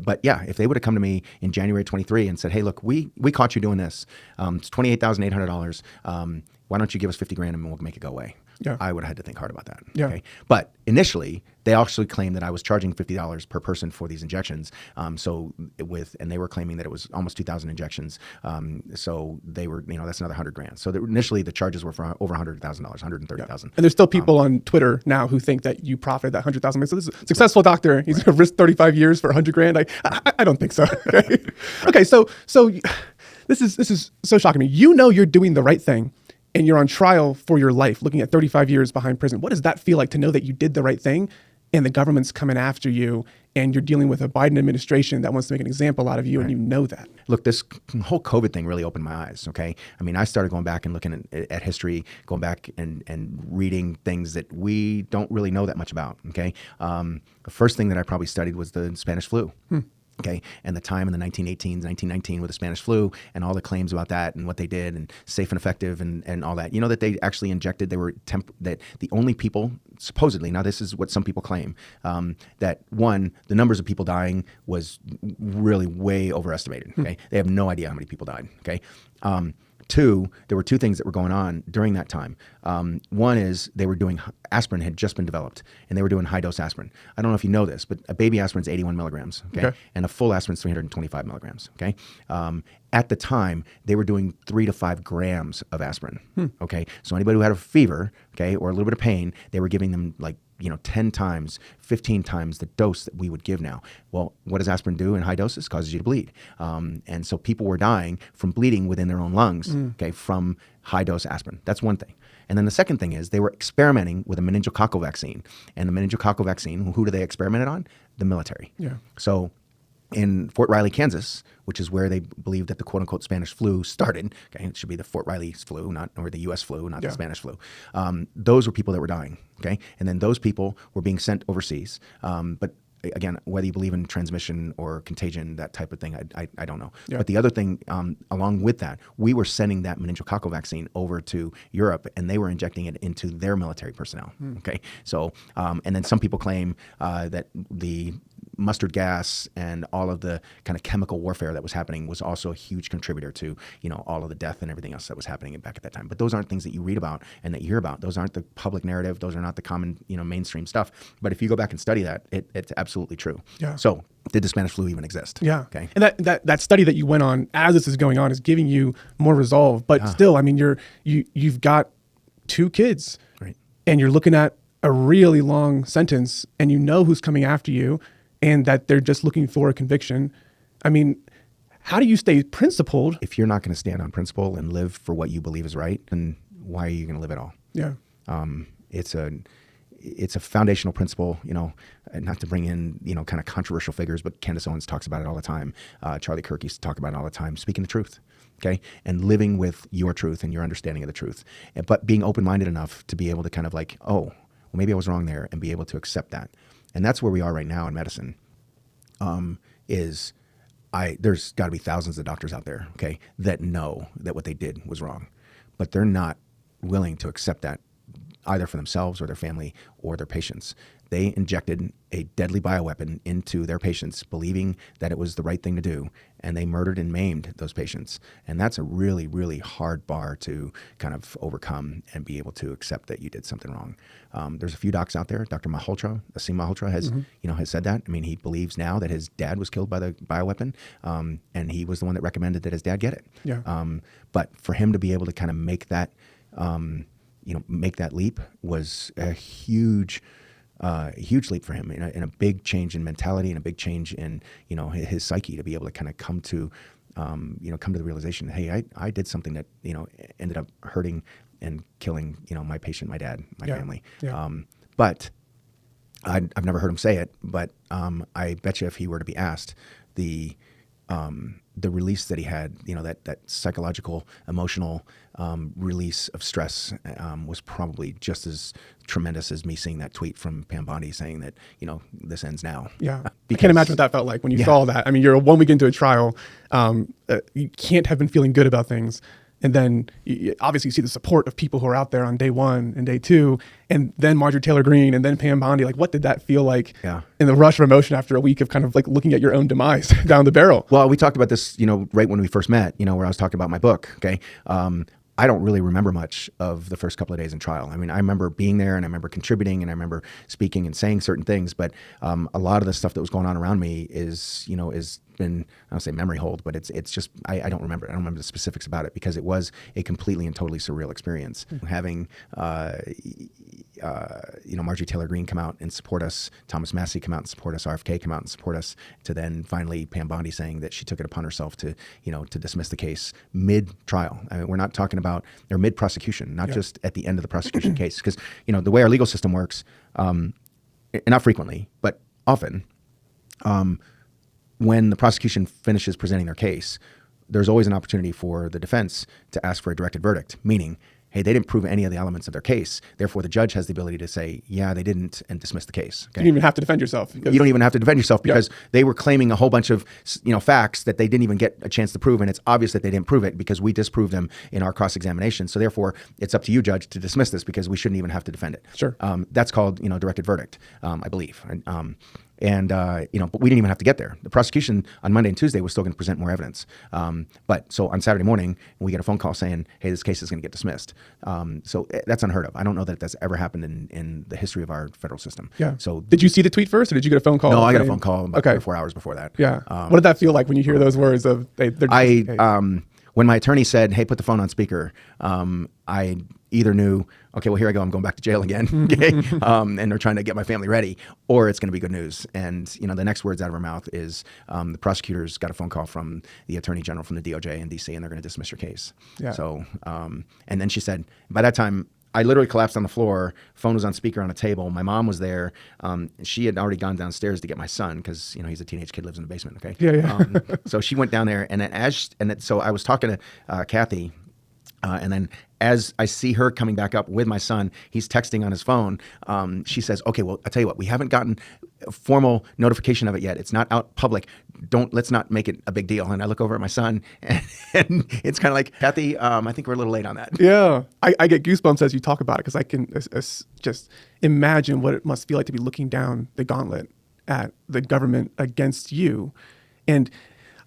But yeah, if they would have come to me in January 23 and said, hey, look, we caught you doing this. It's $28,800. Why don't you give us 50 grand and we'll make it go away? Yeah. I would have had to think hard about that. Yeah. Okay. But initially, they actually claimed that I was charging $50 per person for these injections. And they were claiming that it was almost 2,000 injections. So they were, that's another 100 grand. So initially, the charges were for over $100,000, $130,000. Yeah. And there's still people on Twitter now who think that you profited that 100,000. So this is a successful doctor. He's going to risk 35 years for 100 grand. I don't think so. Okay. So this is so shocking to me. You're doing the right thing. And you're on trial for your life, looking at 35 years behind prison. What does that feel like to know that you did the right thing and the government's coming after you and you're dealing with a Biden administration that wants to make an example out of you, right. And you know that? Look, this whole COVID thing really opened my eyes, okay? I mean, I started going back and looking at history, going back and reading things that we don't really know that much about, okay? The first thing that I probably studied was the Spanish flu. Okay, and the time in the 1918s, 1919 with the Spanish flu and all the claims about that and what they did and safe and effective and all that. That they actually injected, that the only people, supposedly, now this is what some people claim, that one, the numbers of people dying was really way overestimated, okay? They have no idea how many people died, okay? Two, there were two things that were going on during that time. One is they were doing, aspirin had just been developed, and they were doing high-dose aspirin. I don't know if you know this, but a baby aspirin is 81 milligrams, okay? And a full aspirin is 325 milligrams, okay? At the time, they were doing 3 to 5 grams of aspirin, okay? So anybody who had a fever, okay, or a little bit of pain, they were giving them 10 times, 15 times the dose that we would give now. Well, what does aspirin do in high doses? Causes you to bleed. And so people were dying from bleeding within their own lungs, okay, from high dose aspirin. That's one thing. And then the second thing is they were experimenting with a meningococcal vaccine. And the meningococcal vaccine, who do they experimented on? The military. Yeah. So in Fort Riley, Kansas, which is where they believe that the quote-unquote Spanish flu started. Okay, it should be the Fort Riley's flu, or the U.S. flu, not the Spanish flu. Those were people that were dying. Okay, and then those people were being sent overseas. But again, whether you believe in transmission or contagion, that type of thing, I don't know. Yeah. But the other thing, along with that, we were sending that meningococcal vaccine over to Europe, and they were injecting it into their military personnel. Okay, so and then some people claim that the mustard gas and all of the kind of chemical warfare that was happening was also a huge contributor to, all of the death and everything else that was happening back at that time. But those aren't things that you read about and that you hear about. Those aren't the public narrative. Those are not the common, mainstream stuff. But if you go back and study that, it's absolutely true. Yeah. So did the Spanish flu even exist? Yeah. Okay. And that study that you went on as this is going on is giving you more resolve. But still, I mean, you've got 2 kids, right? And you're looking at a really long sentence, and you know who's coming after you, and that they're just looking for a conviction. I mean, how do you stay principled? If you're not going to stand on principle and live for what you believe is right, then why are you going to live at all? Yeah. It's a foundational principle, not to bring in, kind of controversial figures, but Candace Owens talks about it all the time. Charlie Kirk used to talk about it all the time, speaking the truth, okay? And living with your truth and your understanding of the truth. But being open-minded enough to be able to kind of well, maybe I was wrong there, and be able to accept that. And that's where we are right now in medicine. There's got to be thousands of doctors out there, okay, that know that what they did was wrong, but they're not willing to accept that either for themselves or their family or their patients. they injected a deadly bioweapon into their patients, believing that it was the right thing to do, and they murdered and maimed those patients. And that's a really, really hard bar to kind of overcome and be able to accept that you did something wrong. There's a few docs out there. Dr. Malhotra, Asim Malhotra, has said that. I mean, he believes now that his dad was killed by the bioweapon, and he was the one that recommended that his dad get it. Yeah. But for him to be able to kind of make that, make that leap was a huge leap for him, and a big change in mentality and a big change in, his psyche, to be able to kind of come to the realization, hey, I did something that, ended up hurting and killing, my patient, my dad, my family. Yeah. But I've never heard him say it, but I bet you if he were to be asked, the release that he had, that psychological, emotional release of stress was probably just as tremendous as me seeing that tweet from Pam Bondi saying that, this ends now. Yeah. I can't imagine what that felt like when you saw that. I mean, you're 1 week into a trial. You can't have been feeling good about things. And then obviously you see the support of people who are out there on day 1 and day 2, and then Marjorie Taylor Greene, and then Pam Bondi. Like, what did that feel like in the rush of emotion after a week of kind of like looking at your own demise down the barrel? Well, we talked about this, right when we first met, where I was talking about my book. Okay. I don't really remember much of the first couple of days in trial. I mean, I remember being there, and I remember contributing, and I remember speaking and saying certain things, but a lot of the stuff that was going on around me is been, I don't say memory hold, but it's just, I don't remember it. I don't remember the specifics about it, because it was a completely and totally surreal experience. Having, Marjorie Taylor Greene come out and support us, Thomas Massey come out and support us, RFK come out and support us, to then finally Pam Bondi saying that she took it upon herself to dismiss the case mid-trial. I mean, we're not talking about, or mid-prosecution, not just at the end of the prosecution case. Because, the way our legal system works, not frequently, but often, when the prosecution finishes presenting their case, there's always an opportunity for the defense to ask for a directed verdict, meaning, hey, they didn't prove any of the elements of their case. Therefore, the judge has the ability to say, yeah, they didn't, and dismiss the case. Okay? You don't even have to defend yourself. You don't even have to defend yourself, because they were claiming a whole bunch of facts that they didn't even get a chance to prove, and it's obvious that they didn't prove it because we disproved them in our cross-examination. So therefore, it's up to you, judge, to dismiss this, because we shouldn't even have to defend it. Sure. That's called directed verdict, I believe. But we didn't even have to get there. The prosecution on Monday and Tuesday was still going to present more evidence. But so on Saturday morning, we get a phone call saying, hey, this case is going to get dismissed. So that's unheard of. I don't know that that's ever happened in the history of our federal system. Yeah. So did you see the tweet first, or did you get a phone call? No, I got a phone call about 3 or 4 hours before that. Yeah. What did that feel like when you hear those words of when my attorney said, hey, put the phone on speaker, I either knew, okay, well, here I go, I'm going back to jail again, okay? And they're trying to get my family ready, or it's going to be good news. And, the next words out of her mouth is the prosecutors got a phone call from the attorney general from the DOJ in DC, and they're going to dismiss your case. Yeah. So, and then she said, by that time, I literally collapsed on the floor. Phone was on speaker on a table. My mom was there. She had already gone downstairs to get my son, because he's a teenage kid, lives in the basement. Okay. Yeah. So she went down there, and then so I was talking to Kathy. And then as I see her coming back up with my son, he's texting on his phone. She says, okay, well, I'll tell you what, we haven't gotten a formal notification of it yet. It's not out public. Let's not make it a big deal. And I look over at my son, and it's kind of like, Kathy, I think we're a little late on that. Yeah. I get goosebumps as you talk about it, because I can just imagine what it must feel like to be looking down the gauntlet at the government against you. And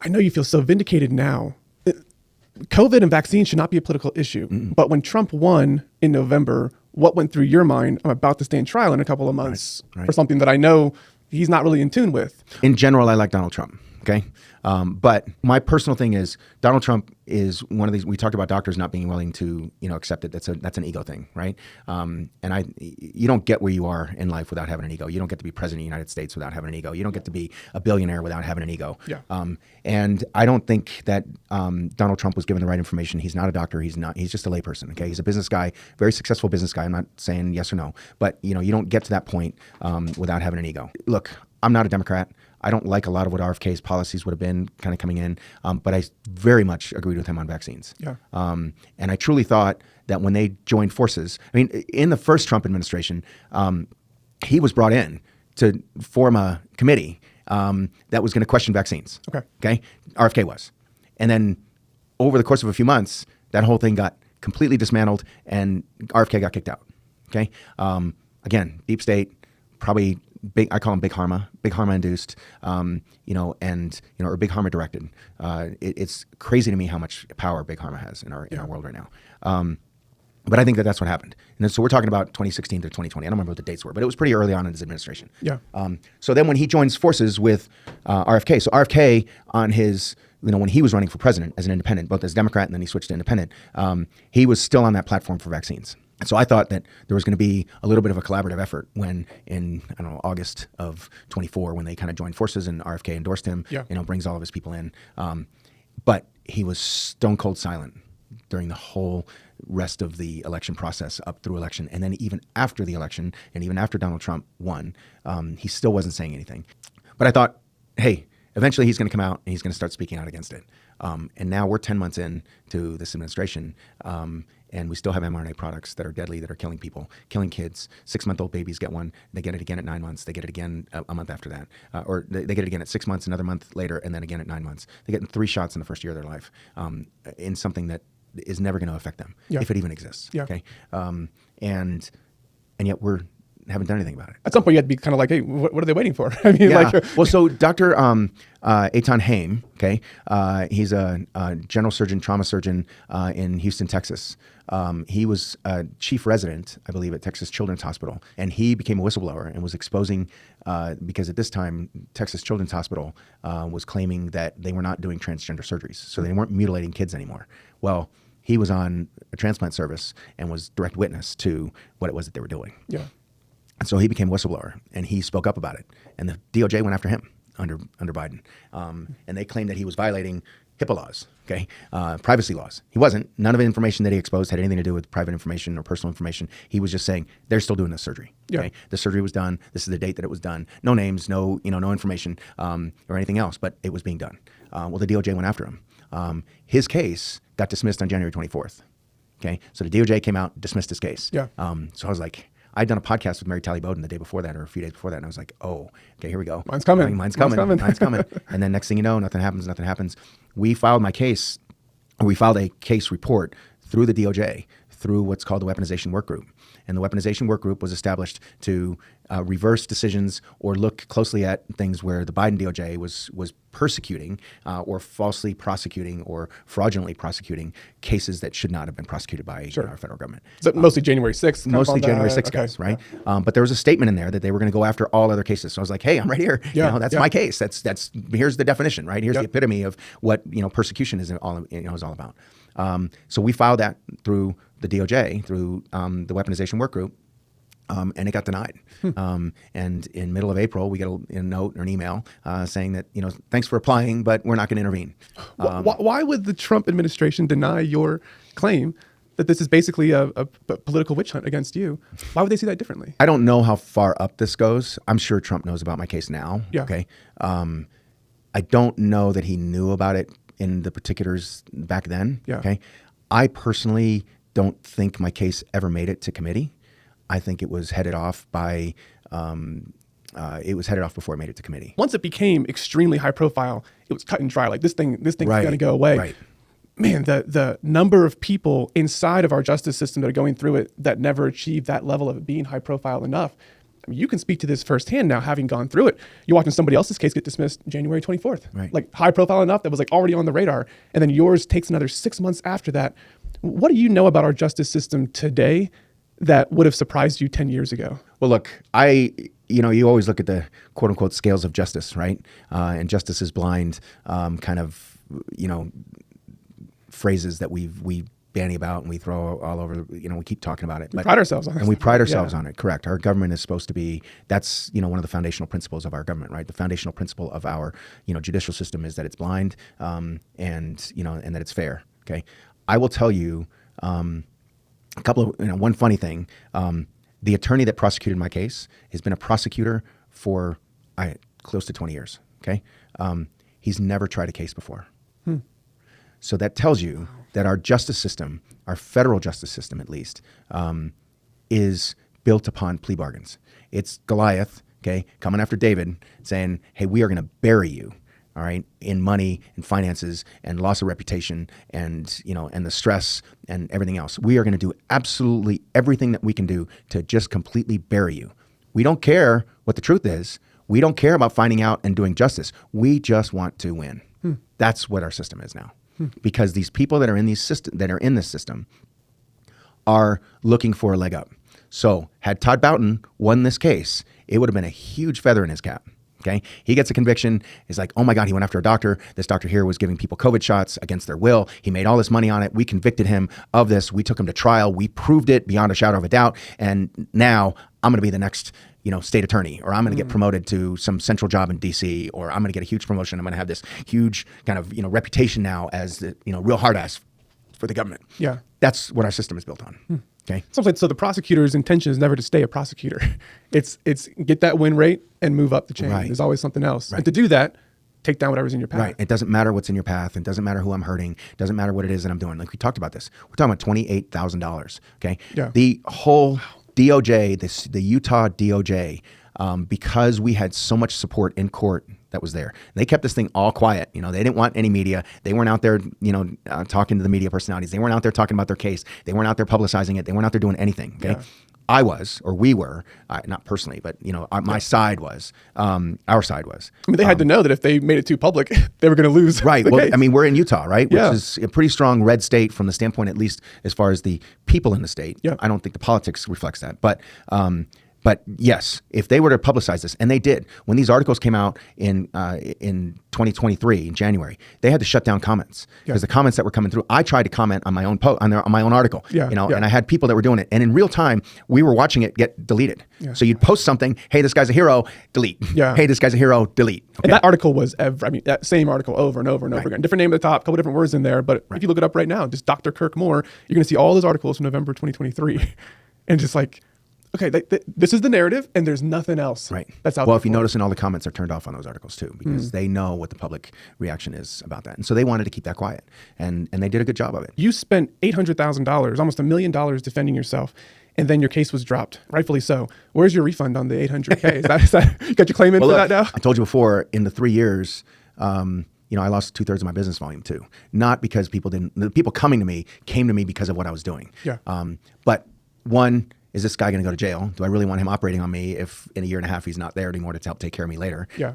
I know you feel so vindicated now. COVID and vaccines should not be a political issue. Mm-mm. But when Trump won in November, what went through your mind? I'm about to stand trial in a couple of months for something that I know he's not really in tune with. In general, I like Donald Trump. Okay. But my personal thing is Donald Trump is one of these, we talked about doctors not being willing to, accept it. That's an ego thing. Right. And you don't get where you are in life without having an ego. You don't get to be president of the United States without having an ego. You don't get to be a billionaire without having an ego. Yeah. And I don't think that Donald Trump was given the right information. He's not a doctor. He's just a layperson. Okay. He's a business guy, very successful business guy. I'm not saying yes or no, but you don't get to that point without having an ego. Look, I'm not a Democrat. I don't like a lot of what RFK's policies would have been kind of coming in, but I very much agreed with him on vaccines. Yeah. And I truly thought that when they joined forces, I mean, in the first Trump administration, he was brought in to form a committee that was going to question vaccines. Okay. RFK was. And then over the course of a few months, that whole thing got completely dismantled and RFK got kicked out. Okay. Again, deep state, probably big. I call them big Harma induced, or big Harma directed. It's crazy to me how much power big Harma has in our world right now. But I think that that's what happened. And then, so we're talking about 2016 to 2020. I don't remember what the dates were, but it was pretty early on in his administration. Yeah. So then when he joins forces with RFK, so RFK on his, when he was running for president as an independent, both as Democrat and then he switched to independent, he was still on that platform for vaccines. And so I thought that there was going to be a little bit of a collaborative effort when in, August of 24, when they kind of joined forces and RFK endorsed him, brings all of his people in. But he was stone cold silent during the whole rest of the election process up through election. And then even after the election and even after Donald Trump won, he still wasn't saying anything. But I thought, hey, eventually he's going to come out and he's going to start speaking out against it. And now we're 10 months in to this administration, and we still have mRNA products that are deadly, that are killing people, killing kids. 6-month-old babies get one. They get it again at 9 months. They get it again a month after that. Or they get it again at 6 months, another month later, and then again at 9 months. They get 3 shots in the first year of their life in something that is never going to affect them, if it even exists. Yeah. Okay. And yet we haven't done anything about it. At some point, you had to be kind of like, hey, what are they waiting for? I mean, well, so Dr. Eitan Haim, okay, he's a general surgeon, trauma surgeon in Houston, Texas. He was chief resident, I believe, at Texas Children's Hospital, and he became a whistleblower and was exposing, because at this time, Texas Children's Hospital was claiming that they were not doing transgender surgeries, so they weren't mutilating kids anymore. Well, he was on a transplant service and was direct witness to what it was that they were doing. Yeah. And so he became a whistleblower, and he spoke up about it. And the DOJ went after him under Biden, and they claimed that he was violating HIPAA laws, privacy laws. He wasn't. None of the information that he exposed had anything to do with private information or personal information. He was just saying they're still doing this surgery. Yeah. Okay, the surgery was done. This is the date that it was done. No names, no information or anything else, but it was being done. Well, the DOJ went after him. His case got dismissed on January 24th. Okay, so the DOJ came out, dismissed his case. Yeah. So I was like, I'd done a podcast with Mary Talley Bowden the day before that, or a few days before that, and I was like, oh, okay, here we go. Mine's coming. Mine's coming. And then next thing you know, nothing happens. We filed a case report through the DOJ, through what's called the Weaponization Work Group. And the Weaponization Work Group was established to reverse decisions or look closely at things where the Biden DOJ was persecuting or falsely prosecuting or fraudulently prosecuting cases that should not have been prosecuted by our federal government. So mostly January 6th. Mostly January 6th guys, right? Yeah. But there was a statement in there that they were going to go after all other cases. So I was like, hey, I'm right here. Yeah. That's my case. That's here's the definition, right? Here's the epitome of what persecution is all about. So we filed that through the DOJ, through the Weaponization Work Group, and it got denied. And in middle of April, we get a note or an email saying that, thanks for applying, but we're not going to intervene. Why would the Trump administration deny your claim that this is basically a political witch hunt against you? Why would they see that differently? I don't know how far up this goes. I'm sure Trump knows about my case now. Yeah. Okay. I don't know that he knew about it in the particulars back then. Yeah. Okay. I personally don't think my case ever made it to committee. I think it was headed off by, before it made it to committee. Once it became extremely high profile, it was cut and dry. Like this thing's going to go away. Right. Man, the number of people inside of our justice system that are going through it that never achieved that level of it being high profile enough. I mean, you can speak to this firsthand now, having gone through it. You're watching somebody else's case get dismissed January 24th. Right. Like high profile enough that was like already on the radar. And then yours takes another 6 months after that. What do you know about our justice system today that would have surprised you 10 years ago? Well, look, you always look at the quote unquote scales of justice, right? And justice is blind, phrases that we bandy about and we throw all over, we keep talking about it. We pride ourselves on it. And we pride ourselves on it, correct. Our government is supposed to be, that's, one of the foundational principles of our government, right? The foundational principle of our, judicial system is that it's blind and that it's fair, okay? I will tell you a couple of, one funny thing. The attorney that prosecuted my case has been a prosecutor for close to 20 years, okay? He's never tried a case before. So that tells you that our justice system, our federal justice system at least, is built upon plea bargains. It's Goliath, okay, coming after David saying, hey, we are going to bury you, all right, in money and finances and loss of reputation and, and the stress and everything else. We are going to do absolutely everything that we can do to just completely bury you. We don't care what the truth is. We don't care about finding out and doing justice. We just want to win. That's what our system is now. Because these people that are in this system are looking for a leg up. So had Todd Boughton won this case, it would have been a huge feather in his cap. Okay, he gets a conviction. He's like, oh my God, he went after a doctor. This doctor here was giving people COVID shots against their will. He made all this money on it. We convicted him of this. We took him to trial. We proved it beyond a shadow of a doubt. And now I'm going to be the next, state attorney, or I'm going to get promoted to some central job in DC, or I'm going to get a huge promotion. I'm going to have this huge kind of, reputation now as the, real hard ass for the government. Yeah. That's what our system is built on. Okay. So the prosecutor's intention is never to stay a prosecutor. It's get that win rate and move up the chain. Right. There's always something else. Right. And to do that, take down whatever's in your path. Right. It doesn't matter what's in your path. It doesn't matter who I'm hurting. It doesn't matter what it is that I'm doing. Like we talked about this. We're talking about $28,000. Okay. Yeah. The whole DOJ, the Utah DOJ, because we had so much support in court that was there. They kept this thing all quiet. They didn't want any media. They weren't out there, talking to the media personalities. They weren't out there talking about their case. They weren't out there publicizing it. They weren't out there doing anything. Okay. Yeah. I was, or we were, not personally, but my side was, our side was. I mean, they had to know that if they made it too public, they were going to lose. Right. The Well, case. I mean, we're in Utah, right? Yeah. Which is a pretty strong red state from the standpoint, at least as far as the people in the state. Yeah. I don't think the politics reflects that, but yes, if they were to publicize this, and they did, when these articles came out in 2023 in January, they had to shut down comments because the comments that were coming through. I tried to comment on my own on my own article, and I had people that were doing it, and in real time we were watching it get deleted. Yeah. So you'd post something, hey, this guy's a hero, delete. Yeah. Hey, this guy's a hero, delete. Okay. And that article was, that same article over and over and over again. Different name at the top, a couple different words in there, but if you look it up right now, just Dr. Kirk Moore, you're going to see all those articles from November 2023, and just like. Okay, this is the narrative, and there's nothing else that's out there. Well, if you notice, and all the comments are turned off on those articles too, because they know what the public reaction is about that, and so they wanted to keep that quiet, and they did a good job of it. You spent $800,000, almost $1 million, defending yourself, and then your case was dropped, rightfully so. Where's your refund on the $800K? Is that you got your claim in for that now? I told you before, in the 3 years. I lost 2/3 of my business volume too. Not because the people coming to me came to me because of what I was doing. Yeah. But one. Is this guy going to go to jail? Do I really want him operating on me if in a year and a half he's not there anymore to help take care of me later? Yeah.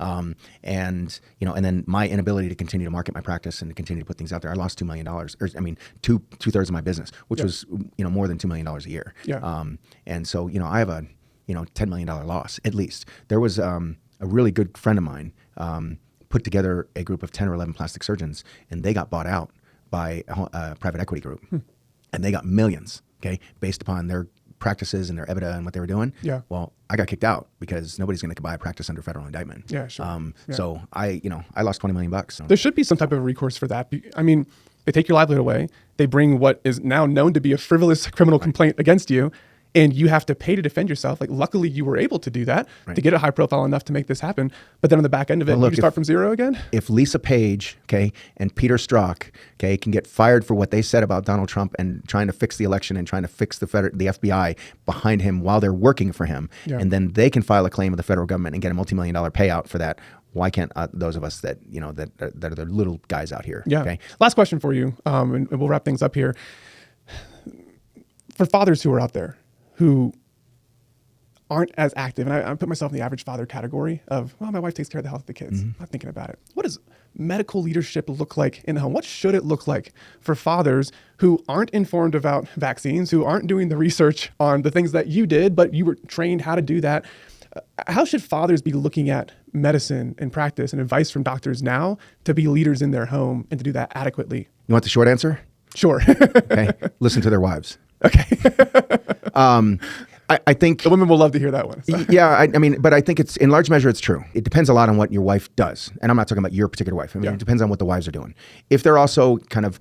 And then my inability to continue to market my practice and to continue to put things out there. I lost $2 million, two-thirds of my business, which was more than $2 million a year. Yeah. And so I have a $10 million loss at least. There was a really good friend of mine put together a group of 10 or 11 plastic surgeons, and they got bought out by a private equity group, and they got millions. Okay, based upon their practices and their EBITDA and what they were doing. Yeah. Well, I got kicked out because nobody's going to buy a practice under federal indictment. Yeah, sure. So I lost $20 million. So. There should be some type of recourse for that. I mean, they take your livelihood away. They bring what is now known to be a frivolous criminal complaint against you, and you have to pay to defend yourself. Like, luckily, you were able to do that to get it high profile enough to make this happen. But then on the back end of it, you start from zero again. If Lisa Page, and Peter Strzok, can get fired for what they said about Donald Trump and trying to fix the election and trying to fix the FBI behind him while they're working for him, and then they can file a claim with the federal government and get a multi-million-dollar payout for that. Why can't those of us that that are the little guys out here? Yeah. Okay. Last question for you, and we'll wrap things up here. For fathers who are out there who aren't as active, and I put myself in the average father category of, well, my wife takes care of the health of the kids. I'm not thinking about it. What does medical leadership look like in the home? What should it look like for fathers who aren't informed about vaccines, who aren't doing the research on the things that you did, but you were trained how to do that? How should fathers be looking at medicine and practice and advice from doctors now to be leaders in their home and to do that adequately? You want the short answer? Sure. Okay. Listen to their wives. Okay. I think the women will love to hear that one. So. Yeah, but I think it's in large measure it's true. It depends a lot on what your wife does, and I'm not talking about your particular wife. It depends on what the wives are doing. If they're also kind of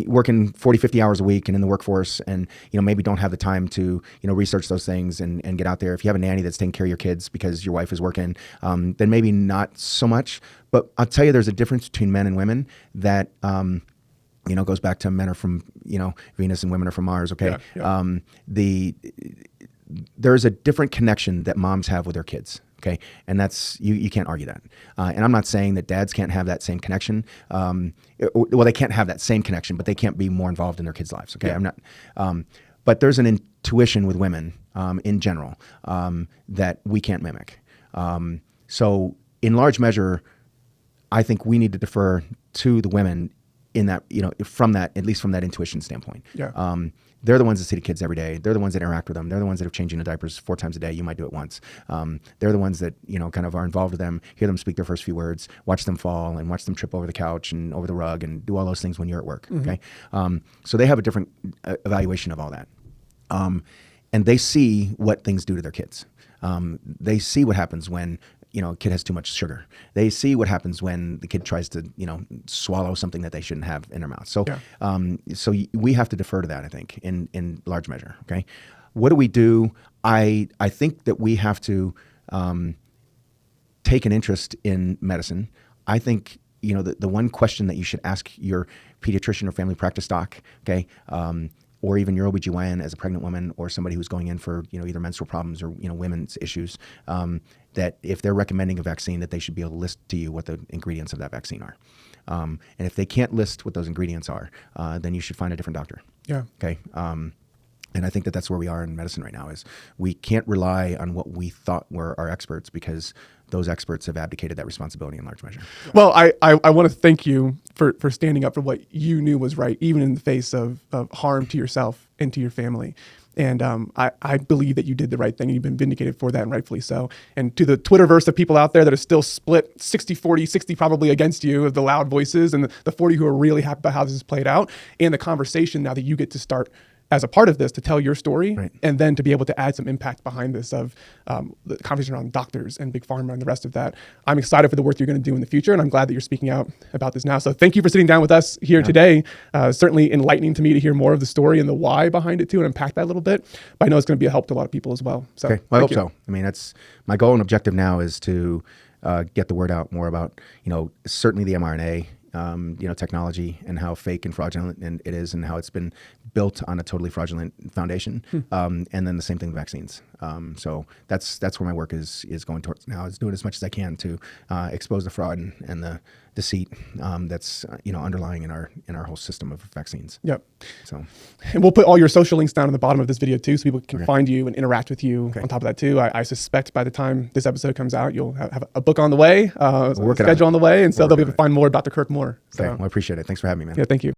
working 40, 50 hours a week and in the workforce, and maybe don't have the time to research those things and get out there. If you have a nanny that's taking care of your kids because your wife is working, then maybe not so much. But I'll tell you, there's a difference between men and women that. Goes back to men are from, Venus and women are from Mars. Okay. Yeah. There's a different connection that moms have with their kids. Okay. And that's, you can't argue that. And I'm not saying that dads can't have that same connection. Well, they can't have that same connection, but they can't be more involved in their kids' lives. Okay. Yeah. I'm not, but there's an intuition with women in general that we can't mimic. So in large measure, I think we need to defer to the women in that, from that, at least from that intuition standpoint. Yeah. They're the ones that see the kids every day. They're the ones that interact with them. They're the ones that are changing the diapers 4 times a day. You might do it once. They're the ones that, kind of are involved with them, hear them speak their first few words, watch them fall and watch them trip over the couch and over the rug and do all those things when you're at work. Mm-hmm. Okay. So they have a different evaluation of all that. And they see what things do to their kids. They see what happens when a kid has too much sugar. They see what happens when the kid tries to, swallow something that they shouldn't have in their mouth. So, so we have to defer to that, I think, in large measure. Okay. What do we do? I think that we have to take an interest in medicine. I think, the one question that you should ask your pediatrician or family practice doc, okay, or even your OBGYN as a pregnant woman or somebody who's going in for, either menstrual problems or, women's issues, that if they're recommending a vaccine, that they should be able to list to you what the ingredients of that vaccine are. And if they can't list what those ingredients are, then you should find a different doctor. Yeah. Okay. And I think that that's where we are in medicine right now is we can't rely on what we thought were our experts because those experts have abdicated that responsibility in large measure. Well, I want to thank you for standing up for what you knew was right, even in the face of harm to yourself and to your family. And I believe that you did the right thing. You've been vindicated for that, and rightfully so. And to the Twitterverse of people out there that are still split 60-40, 60 probably against you, of the loud voices, and the 40 who are really happy about how this has played out, and the conversation now that you get to start as a part of this to tell your story, right, and then to be able to add some impact behind this of the conversation around doctors and big pharma and the rest of that. I'm excited for the work you're going to do in the future, and I'm glad that you're speaking out about this now. So thank you for sitting down with us here today. Certainly enlightening to me to hear more of the story and the why behind it too, and unpack that a little bit. But I know it's going to be a help to a lot of people as well. So okay. Well, I hope so. I mean, that's my goal and objective now is to get the word out more about, certainly the mRNA, technology and how fake and fraudulent it is and how it's been built on a totally fraudulent foundation. And then the same thing with vaccines. So that's where my work is going towards now, is doing as much as I can to expose the fraud and the deceit that's underlying in our whole system of vaccines. Yep. So, and we'll put all your social links down in the bottom of this video too, so people can find you and interact with you on top of that too. I suspect by the time this episode comes out, you'll have a book on the way, a schedule on the way, and so they'll be able to find more about Dr. Kirk Moore. So. Okay. Well, I appreciate it. Thanks for having me, man. Yeah, thank you.